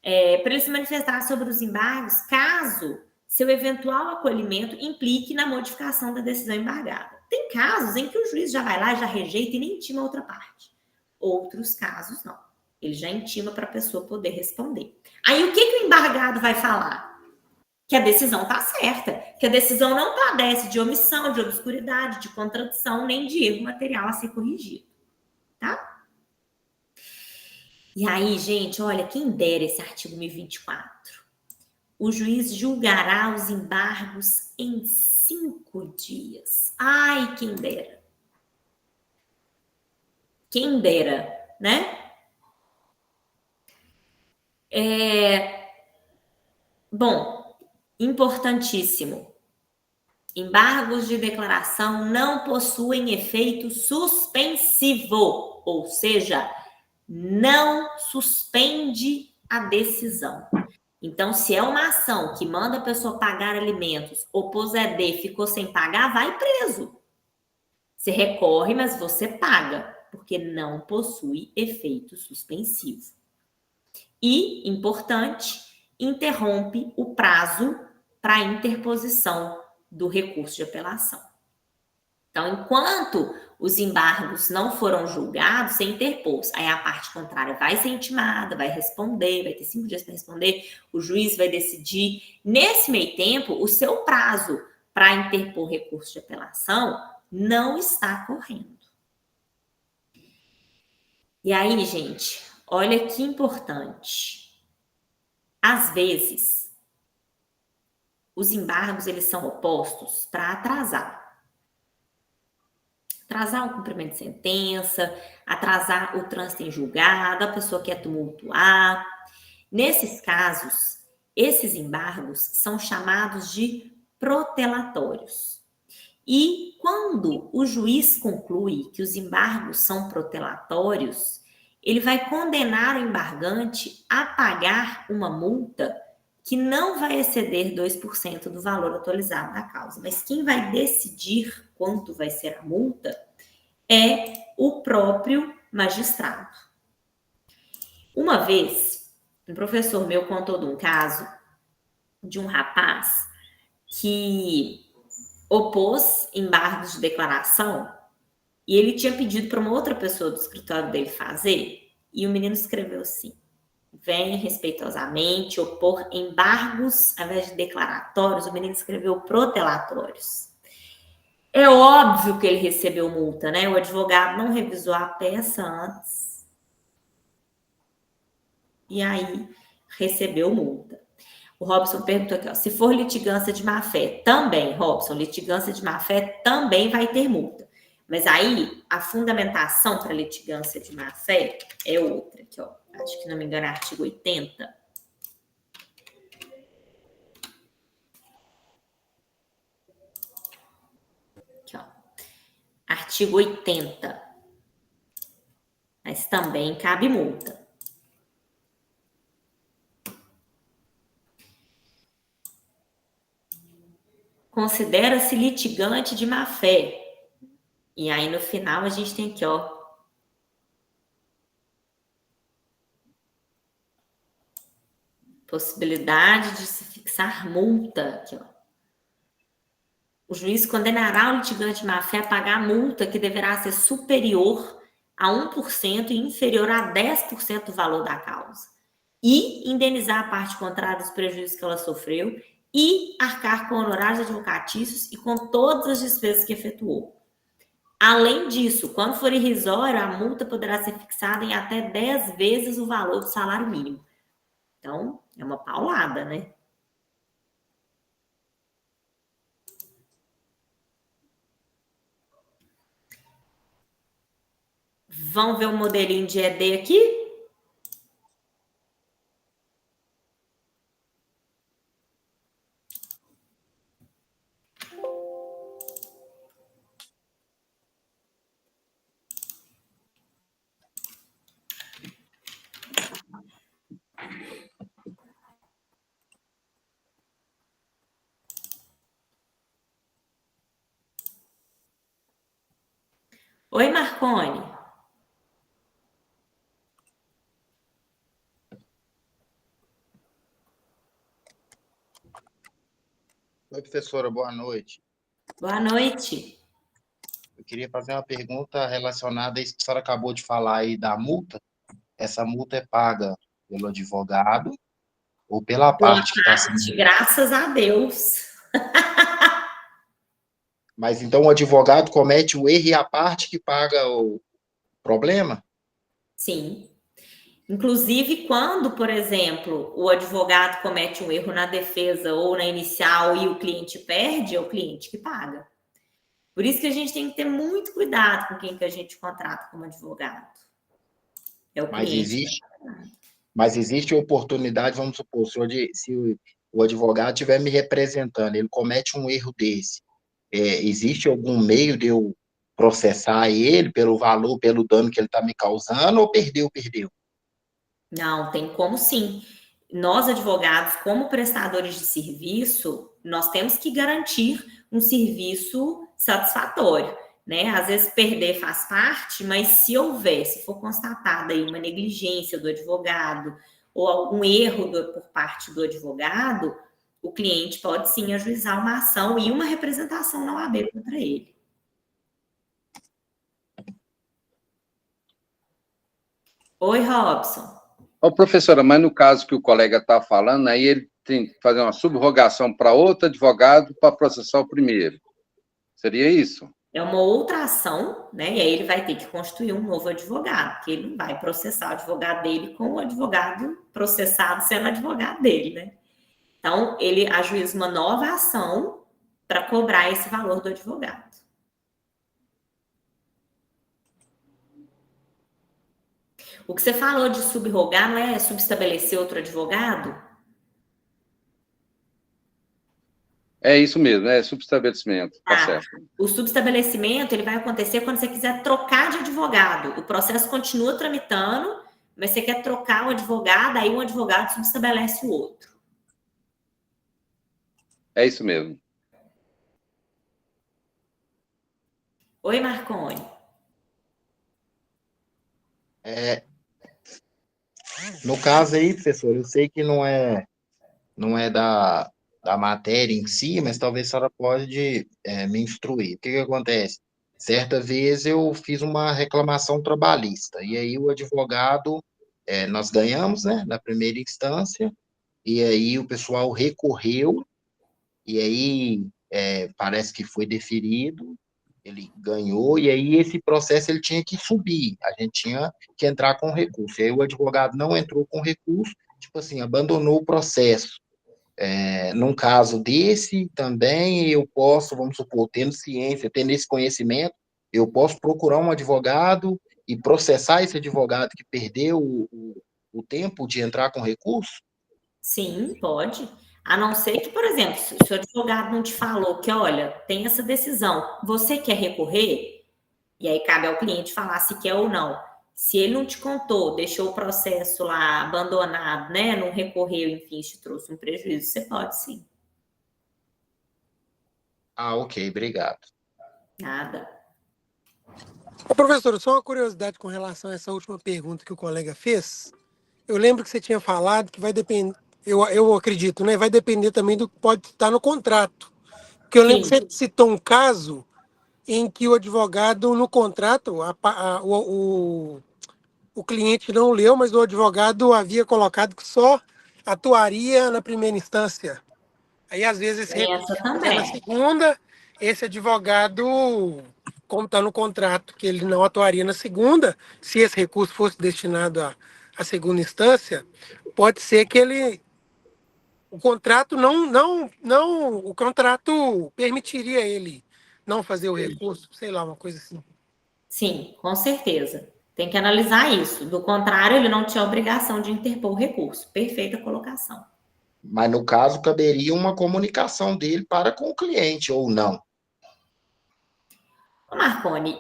Para ele se manifestar sobre os embargos, caso seu eventual acolhimento implique na modificação da decisão embargada. Tem casos em que o juiz já vai lá, já rejeita e nem intima a outra parte. Outros casos, não. Ele já intima para a pessoa poder responder. Aí, o que o embargado vai falar? Que a decisão está certa, que a decisão não padece de omissão, de obscuridade, de contradição, nem de erro material a ser corrigido. Tá? E aí, gente, olha, quem dera esse artigo 1024. O juiz julgará os embargos em 5 dias. Ai, quem dera. Quem dera, né? Bom, importantíssimo. Embargos de declaração não possuem efeito suspensivo, ou seja, não suspende a decisão. Então, se é uma ação que manda a pessoa pagar alimentos, opôs ED, ficou sem pagar, vai preso. Você recorre, mas você paga, porque não possui efeito suspensivo. E, importante, interrompe o prazo para interposição do recurso de apelação. Então, enquanto os embargos não foram julgados, você interpôs. Aí a parte contrária vai ser intimada, vai responder, vai ter 5 dias para responder, o juiz vai decidir. Nesse meio tempo, o seu prazo para interpor recurso de apelação não está correndo. E aí, gente, olha que importante. Às vezes, os embargos, eles são opostos para atrasar o cumprimento de sentença, atrasar o trânsito em julgado, a pessoa quer tumultuar. Nesses casos, esses embargos são chamados de protelatórios. E quando o juiz conclui que os embargos são protelatórios, ele vai condenar o embargante a pagar uma multa que não vai exceder 2% do valor atualizado da causa. Mas quem vai decidir quanto vai ser a multa é o próprio magistrado. Uma vez, um professor meu contou de um caso de um rapaz que opôs embargos de declaração e ele tinha pedido para uma outra pessoa do escritório dele fazer, e o menino escreveu assim: vem respeitosamente opor embargos ao invés de declaratórios. O menino escreveu protelatórios. É óbvio que ele recebeu multa, né? O advogado não revisou a peça antes e aí recebeu multa. O Robson perguntou aqui, ó, se for litigância de má-fé, também, Robson, litigância de má-fé também vai ter multa. Mas aí, a fundamentação para litigância de má-fé é outra, aqui, ó. Acho que não me engano é artigo 80. Aqui, ó. Artigo 80. Mas também cabe multa. Considera-se litigante de má-fé. E aí, no final, a gente tem aqui, ó, possibilidade de se fixar multa. Aqui, ó. O juiz condenará o litigante de má-fé a pagar a multa que deverá ser superior a 1% e inferior a 10% do valor da causa. E indenizar a parte contrária dos prejuízos que ela sofreu e arcar com honorários advocatícios e com todas as despesas que efetuou. Além disso, quando for irrisório, a multa poderá ser fixada em até 10 vezes o valor do salário mínimo. Então, é uma paulada, né? Vamos ver o modelinho de ED aqui? Oi, Marcone. Oi, professora, boa noite. Boa noite. Eu queria fazer uma pergunta relacionada a isso que a senhora acabou de falar aí da multa. Essa multa é paga pelo advogado ou pela Boa parte que está parte, sendo... graças a Deus. Mas então o advogado comete o erro e a parte que paga o problema? Sim. Inclusive, quando, por exemplo, o advogado comete um erro na defesa ou na inicial e o cliente perde, é o cliente que paga. Por isso que a gente tem que ter muito cuidado com quem que a gente contrata como advogado. É o Mas cliente. existe oportunidade, vamos supor, se o advogado estiver me representando, ele comete um erro desse, existe algum meio de eu processar ele pelo valor, pelo dano que ele está me causando, ou perdeu? Não, tem como sim. Nós, advogados, como prestadores de serviço, nós temos que garantir um serviço satisfatório, né? Às vezes perder faz parte, mas se for constatada aí uma negligência do advogado ou algum erro por parte do advogado, o cliente pode sim ajuizar uma ação e uma representação na OAB contra ele. Oi, Robson. Ô, professora, mas no caso que o colega está falando, aí ele tem que fazer uma subrogação para outro advogado para processar o primeiro. Seria isso? É uma outra ação, né? E aí ele vai ter que constituir um novo advogado, porque ele não vai processar o advogado dele com o advogado processado sendo advogado dele, né? Então, ele ajuiza uma nova ação para cobrar esse valor do advogado. O que você falou de subrogar não é subestabelecer outro advogado? É isso mesmo, é subestabelecimento, tá certo. O subestabelecimento ele vai acontecer quando você quiser trocar de advogado. O processo continua tramitando, mas você quer trocar o advogado, aí um advogado subestabelece o outro. É isso mesmo. Oi, Marcone. No caso aí, professor, eu sei que não é da matéria em si, mas talvez a senhora pode me instruir. O que acontece? Certa vez eu fiz uma reclamação trabalhista, e aí o advogado, nós ganhamos, né, na primeira instância, e aí o pessoal recorreu, e aí parece que foi deferido, ele ganhou, e aí esse processo ele tinha que subir, a gente tinha que entrar com recurso, e aí o advogado não entrou com recurso, tipo assim, abandonou o processo. Num caso desse, também eu posso, vamos supor, tendo ciência, tendo esse conhecimento, eu posso procurar um advogado e processar esse advogado que perdeu o tempo de entrar com recurso? Sim, pode. A não ser que, por exemplo, se o seu advogado não te falou que, olha, tem essa decisão, você quer recorrer? E aí cabe ao cliente falar se quer ou não. Se ele não te contou, deixou o processo lá abandonado, né? Não recorreu, enfim, te trouxe um prejuízo, você pode sim. Ah, ok, obrigado. Nada. Ô, professor, só uma curiosidade com relação a essa última pergunta que o colega fez. Eu lembro que você tinha falado que vai depender, eu acredito, né? Vai depender também do que pode estar no contrato. Porque eu lembro que você citou um caso em que o advogado, no contrato, o cliente não leu, mas o advogado havia colocado que só atuaria na primeira instância. Aí, às vezes, esse recurso fica na segunda, esse advogado, como está no contrato que ele não atuaria na segunda, se esse recurso fosse destinado à segunda instância, pode ser que o contrato o contrato permitiria ele não fazer o recurso, sei lá, uma coisa assim. Sim, com certeza. Tem que analisar isso. Do contrário, ele não tinha obrigação de interpor o recurso. Perfeita colocação. Mas, no caso, caberia uma comunicação dele para com o cliente, ou não? Marcone,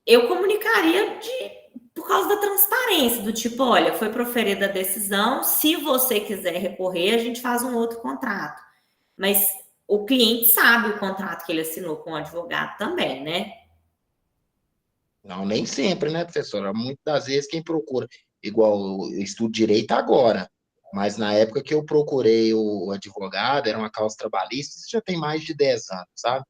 eu comunicaria por causa da transparência, do tipo, olha, foi proferida a decisão, se você quiser recorrer, a gente faz um outro contrato. Mas o cliente sabe o contrato que ele assinou com o advogado também, né? Não, nem sempre, né, professora? Muitas das vezes quem procura, igual eu estudo direito agora, mas na época que eu procurei o advogado, era uma causa trabalhista, isso já tem mais de 10 anos, sabe?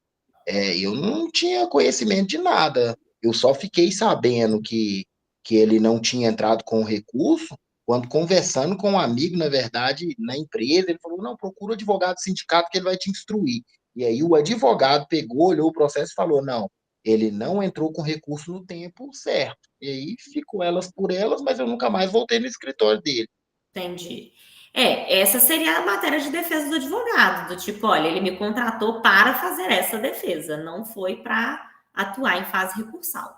Eu não tinha conhecimento de nada. Eu só fiquei sabendo que ele não tinha entrado com o recurso quando conversando com um amigo, na verdade, na empresa, ele falou, não, procura o advogado do sindicato que ele vai te instruir. E aí o advogado pegou, olhou o processo e falou, não, ele não entrou com recurso no tempo certo. E aí ficou elas por elas, mas eu nunca mais voltei no escritório dele. Entendi. Essa seria a matéria de defesa do advogado, do tipo, olha, ele me contratou para fazer essa defesa, não foi para atuar em fase recursal.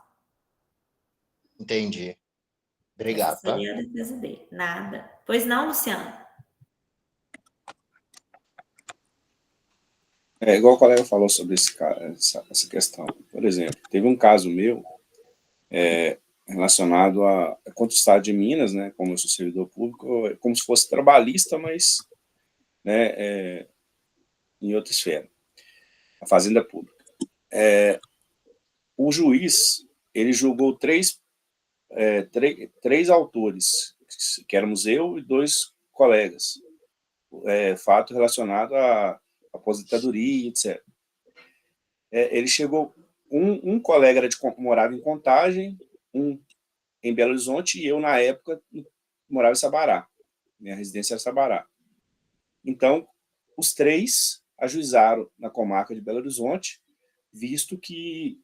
Entendi. Essa Obrigado, tá? seria a defesa dele. Nada. Pois não, Luciano? Igual o colega falou sobre essa questão. Por exemplo, teve um caso meu relacionado contra o Estado de Minas, né, como eu sou servidor público, como se fosse trabalhista, mas né, em outra esfera, a Fazenda Pública. O juiz, ele julgou três autores, que éramos eu e 2 colegas, fato relacionado à aposentadoria, etc. Ele chegou, um colega morava em Contagem, um em Belo Horizonte, e eu, na época, morava em Sabará. Minha residência era Sabará. Então, os 3 ajuizaram na comarca de Belo Horizonte, visto que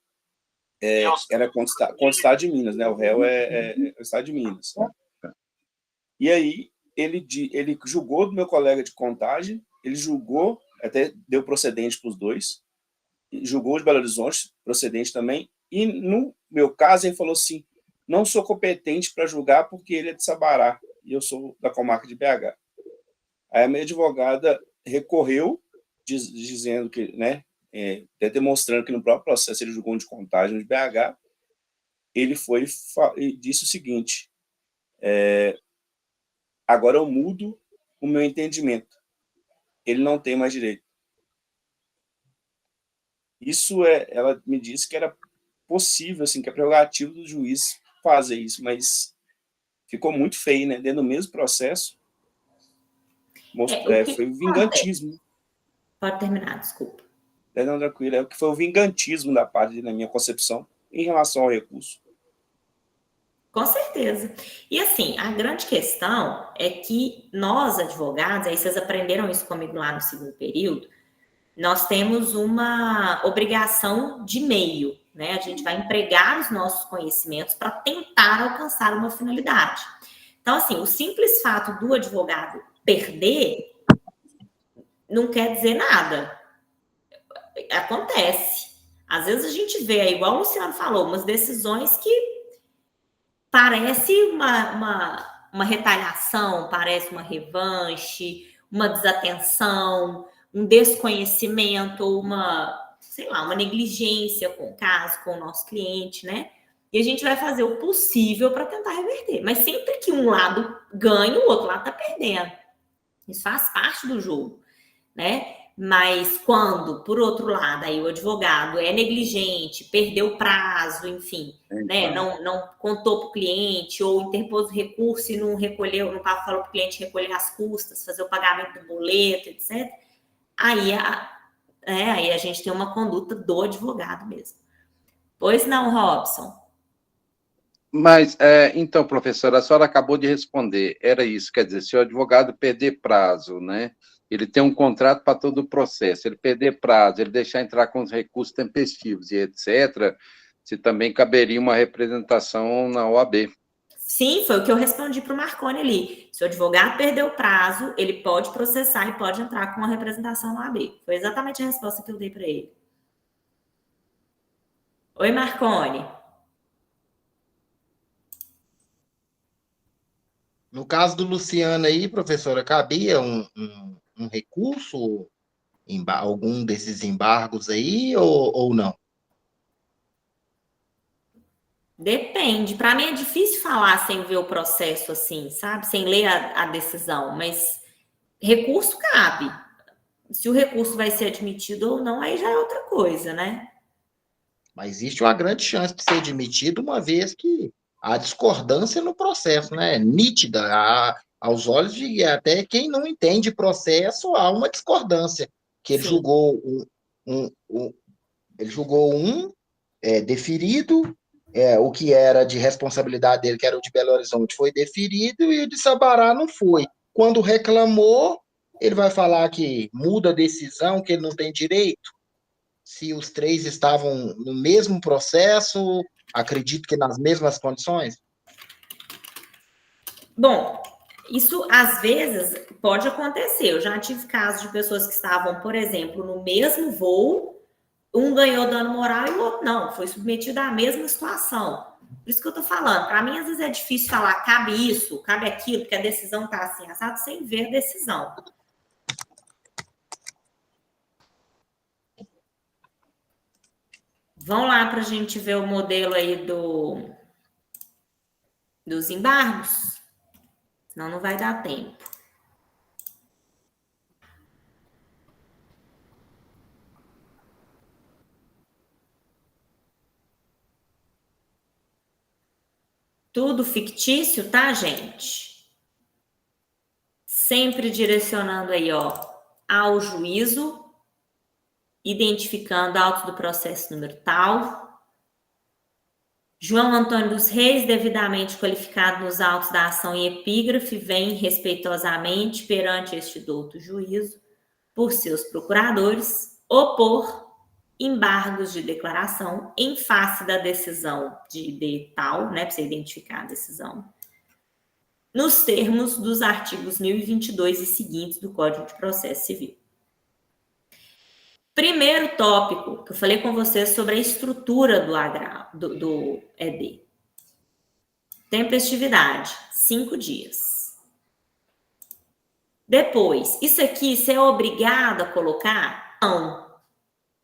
era contra o Estado de Minas, né? O réu é o Estado de Minas. E aí, ele julgou do meu colega de Contagem, ele julgou, até deu procedente para os 2, julgou de Belo Horizonte, procedente também, e no meu caso ele falou assim, não sou competente para julgar porque ele é de Sabará, e eu sou da comarca de BH. Aí a minha advogada recorreu, dizendo que, né, até demonstrando que no próprio processo ele julgou de Contagem de BH, ele foi e disse o seguinte, agora eu mudo o meu entendimento, ele não tem mais direito. Isso ela me disse que era possível, assim, que é prerrogativo do juiz fazer isso, mas ficou muito feio, né? Dentro do mesmo processo, foi o vingantismo. Pode terminar, desculpa. Não, tranquilo, o que foi o vingantismo da parte, na minha concepção, em relação ao recurso. Com certeza. E assim, a grande questão é que nós, advogados, aí vocês aprenderam isso comigo lá no segundo período, nós temos uma obrigação de meio, né? A gente vai empregar os nossos conhecimentos para tentar alcançar uma finalidade. Então, assim, o simples fato do advogado perder não quer dizer nada. Acontece. Às vezes a gente vê, igual o Luciano falou, umas decisões que parece uma retaliação, parece uma revanche, uma desatenção, um desconhecimento, sei lá, uma negligência com o caso, com o nosso cliente, né? E a gente vai fazer o possível para tentar reverter. Mas sempre que um lado ganha, o outro lado está perdendo. Isso faz parte do jogo, né? Mas quando, por outro lado, aí o advogado é negligente, perdeu o prazo, enfim, né? Não contou para o cliente, ou interpôs o recurso e não recolheu, não falou para o cliente recolher as custas, fazer o pagamento do boleto, etc. Aí a gente tem uma conduta do advogado mesmo. Pois não, Robson? Mas, então, professora, a senhora acabou de responder, era isso, quer dizer, se o advogado perder prazo, né, ele tem um contrato para todo o processo, ele perder prazo, ele deixar entrar com os recursos tempestivos e etc., se também caberia uma representação na OAB. Sim, foi o que eu respondi para o Marconi ali. Se o advogado perdeu o prazo, ele pode processar e pode entrar com a representação na OAB. Foi exatamente a resposta que eu dei para ele. Oi, Marconi. No caso do Luciano aí, professora, cabia um recurso, algum desses embargos aí, ou não? Depende. Para mim é difícil falar sem ver o processo assim, sabe? Sem ler a decisão, mas recurso cabe. Se o recurso vai ser admitido ou não, aí já é outra coisa, né? Mas existe uma grande chance de ser admitido, uma vez que há discordância no processo, né? Nítida, aos olhos de até quem não entende processo, há uma discordância. Que ele Sim. julgou deferido, o que era de responsabilidade dele, que era o de Belo Horizonte, foi deferido, e o de Sabará não foi. Quando reclamou, ele vai falar que muda a decisão, que ele não tem direito. Se os três estavam no mesmo processo, acredito que nas mesmas condições. Bom, isso às vezes pode acontecer. Eu já tive casos de pessoas que estavam, por exemplo, no mesmo voo, um ganhou dano moral e o outro não, foi submetido à mesma situação. Por isso que eu tô falando, para mim às vezes é difícil falar cabe isso, cabe aquilo, porque a decisão tá assim, assado, sem ver a decisão. Vamos lá para a gente ver o modelo aí dos embargos, senão não vai dar tempo. Tudo fictício, tá, gente? Sempre direcionando aí, ó, ao juízo, identificando auto do processo número tal. João Antônio dos Reis, devidamente qualificado nos autos da ação em epígrafe, vem respeitosamente perante este douto juízo, por seus procuradores, opor embargos de declaração em face da decisão de tal, né, para você identificar a decisão, nos termos dos artigos 1022 e seguintes do Código de Processo Civil. Primeiro tópico que eu falei com vocês sobre a estrutura do ED. Tempestividade, 5 dias. Depois, isso aqui você é obrigado a colocar? Não.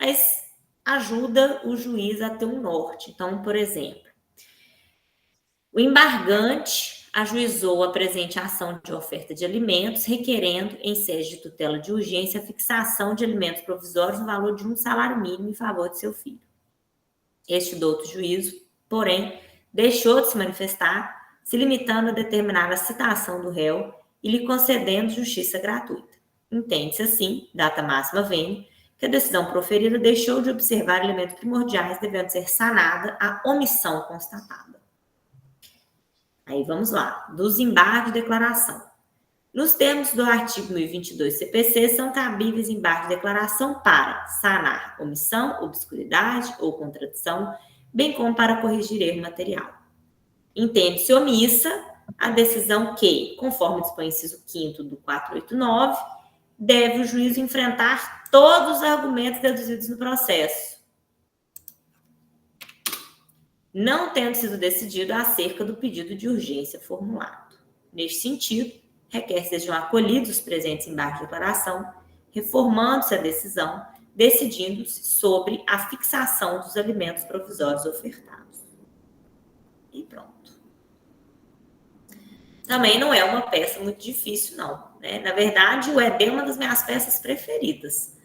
Mas ajuda o juiz a ter um norte. Então, por exemplo, o embargante ajuizou a presente ação de oferta de alimentos, requerendo, em sede de tutela de urgência, a fixação de alimentos provisórios no valor de um salário mínimo em favor de seu filho. Este douto juízo, porém, deixou de se manifestar, se limitando a determinar a citação do réu e lhe concedendo justiça gratuita. Entende-se assim, data máxima vênia, que a decisão proferida deixou de observar elementos primordiais, devendo ser sanada a omissão constatada. Aí vamos lá, dos embargos de declaração. Nos termos do artigo 1022 CPC, são cabíveis embargos de declaração para sanar omissão, obscuridade ou contradição, bem como para corrigir erro material. Entende-se omissa a decisão que, conforme dispõe o inciso 5º do 489, deve o juízo enfrentar todos os argumentos deduzidos no processo, não tendo sido decidido acerca do pedido de urgência formulado. Neste sentido, requer que sejam acolhidos os presentes embargos de declaração, reformando-se a decisão, decidindo-se sobre a fixação dos alimentos provisórios ofertados. E pronto. Também não é uma peça muito difícil, não, né? Na verdade, o ED é uma das minhas peças preferidas,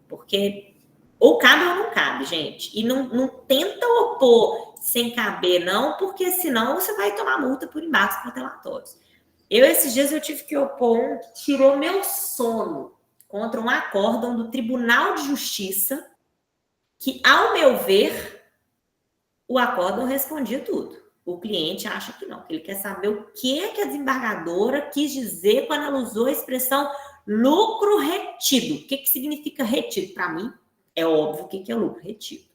porque ou cabe ou não cabe, gente. E não tenta opor sem caber, não, porque senão você vai tomar multa por embargos protelatórios. Esses dias, eu tive que opor um que tirou meu sono contra um acórdão do Tribunal de Justiça, que, ao meu ver, o acórdão respondia tudo. O cliente acha que não, que ele quer saber o que a desembargadora quis dizer quando ela usou a expressão lucro retido. O que significa retido? Para mim, é óbvio o que é lucro retido.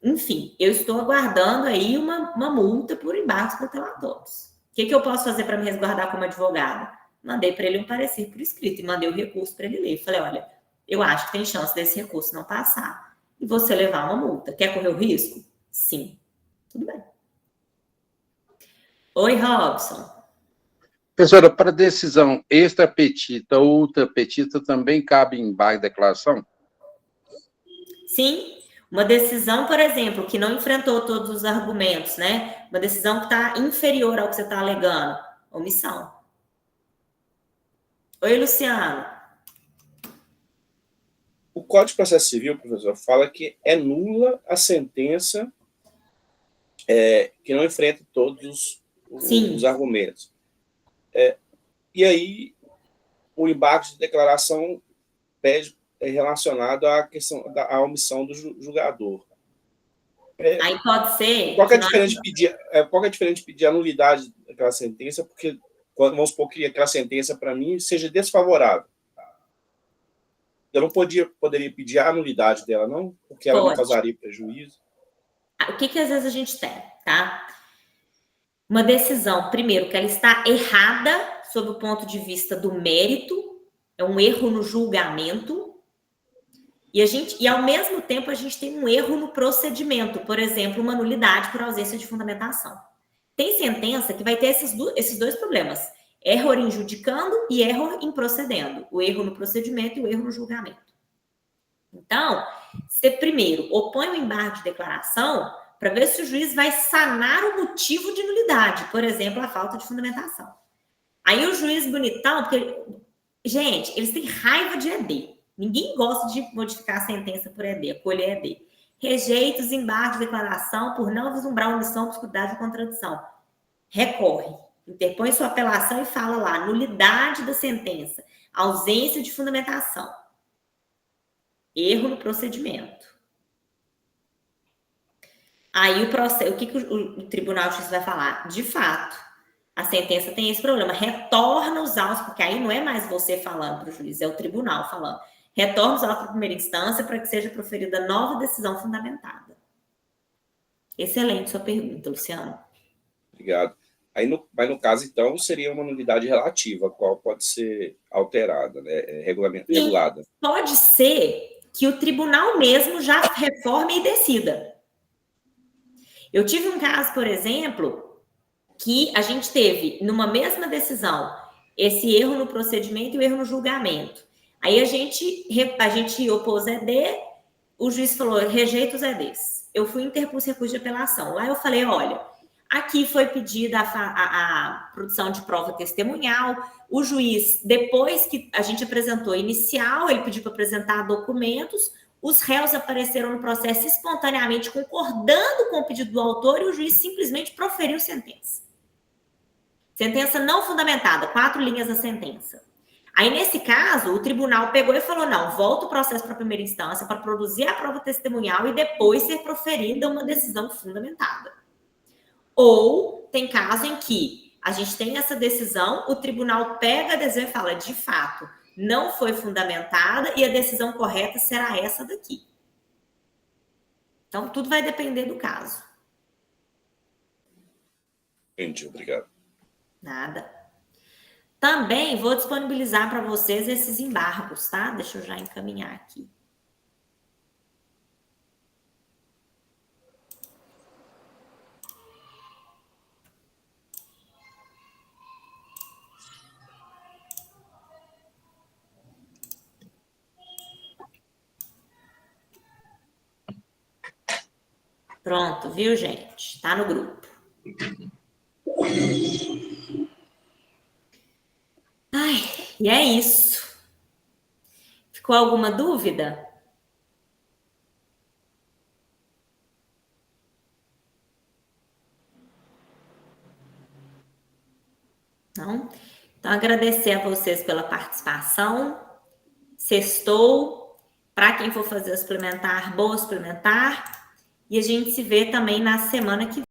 Enfim, eu estou aguardando aí uma multa por embargos protelatórios. O que eu posso fazer para me resguardar como advogada? Mandei para ele um parecer por escrito e mandei o recurso para ele ler. Falei, olha, eu acho que tem chance desse recurso não passar e você levar uma multa. Quer correr o risco? Sim. Tudo bem. Oi, Robson. Professora, para decisão extra-petita ou ultra-petita também cabe embargo de declaração? Sim. Uma decisão, por exemplo, que não enfrentou todos os argumentos, né? Uma decisão que está inferior ao que você está alegando. Omissão. Oi, Luciano. O Código de Processo Civil, professor, fala que é nula a sentença que não enfrenta todos os argumentos. E aí, o embargo de declaração relacionado à questão da omissão do julgador. Aí pode ser... Qual que é a diferença de pedir a nulidade daquela sentença? Porque, vamos supor que aquela sentença, para mim, seja desfavorável. Eu não poderia pedir a nulidade dela, não? Porque ela me causaria prejuízo. O que às vezes a gente tem, tá? Uma decisão, primeiro, que ela está errada sob o ponto de vista do mérito, é um erro no julgamento, e ao mesmo tempo a gente tem um erro no procedimento, por exemplo, uma nulidade por ausência de fundamentação. Tem sentença que vai ter esses dois problemas: erro em judicando e erro em procedendo. O erro no procedimento e o erro no julgamento. Então, você primeiro opõe o embargo de declaração para ver se o juiz vai sanar o motivo de nulidade, por exemplo, a falta de fundamentação. Aí o juiz bonitão, porque, gente, eles têm raiva de ED. Ninguém gosta de modificar a sentença por ED, acolher ED. Rejeita os embargos de declaração por não vislumbrar omissão, obscuridade ou contradição. Recorre. Interpõe sua apelação e fala lá, nulidade da sentença, ausência de fundamentação, erro no procedimento. Aí o que o Tribunal de Justiça vai falar? De fato, a sentença tem esse problema, retorna os autos, porque aí não é mais você falando para o juiz, é o tribunal falando. Retorna os autos para a primeira instância para que seja proferida nova decisão fundamentada. Excelente sua pergunta, Luciano. Obrigado. Mas no caso, então, seria uma nulidade relativa, a qual pode ser alterada, né? Regulada. Pode ser que o tribunal mesmo já reforme e decida. Eu tive um caso, por exemplo, que a gente teve, numa mesma decisão, esse erro no procedimento e o erro no julgamento. Aí a gente opôs ED, o juiz falou, rejeita os EDs. Eu fui interpus recurso de apelação. Lá eu falei, olha, aqui foi pedida a produção de prova testemunhal. O juiz, depois que a gente apresentou inicial, ele pediu para apresentar documentos. Os réus apareceram no processo espontaneamente, concordando com o pedido do autor, e o juiz simplesmente proferiu sentença. Sentença não fundamentada, 4 linhas da sentença. Aí, nesse caso, o tribunal pegou e falou, não, volta o processo para a primeira instância para produzir a prova testemunhal e depois ser proferida uma decisão fundamentada. Ou tem caso em que a gente tem essa decisão, o tribunal pega a decisão e fala, de fato, não foi fundamentada e a decisão correta será essa daqui. Então, tudo vai depender do caso. Entendi, obrigado. Nada. Também vou disponibilizar para vocês esses embargos, tá? Deixa eu já encaminhar aqui. Pronto, viu, gente? Tá no grupo. Ai, e é isso. Ficou alguma dúvida? Não? Então, agradecer a vocês pela participação. Sextou. Para quem for fazer o suplementar, boa suplementar. E a gente se vê também na semana que vem.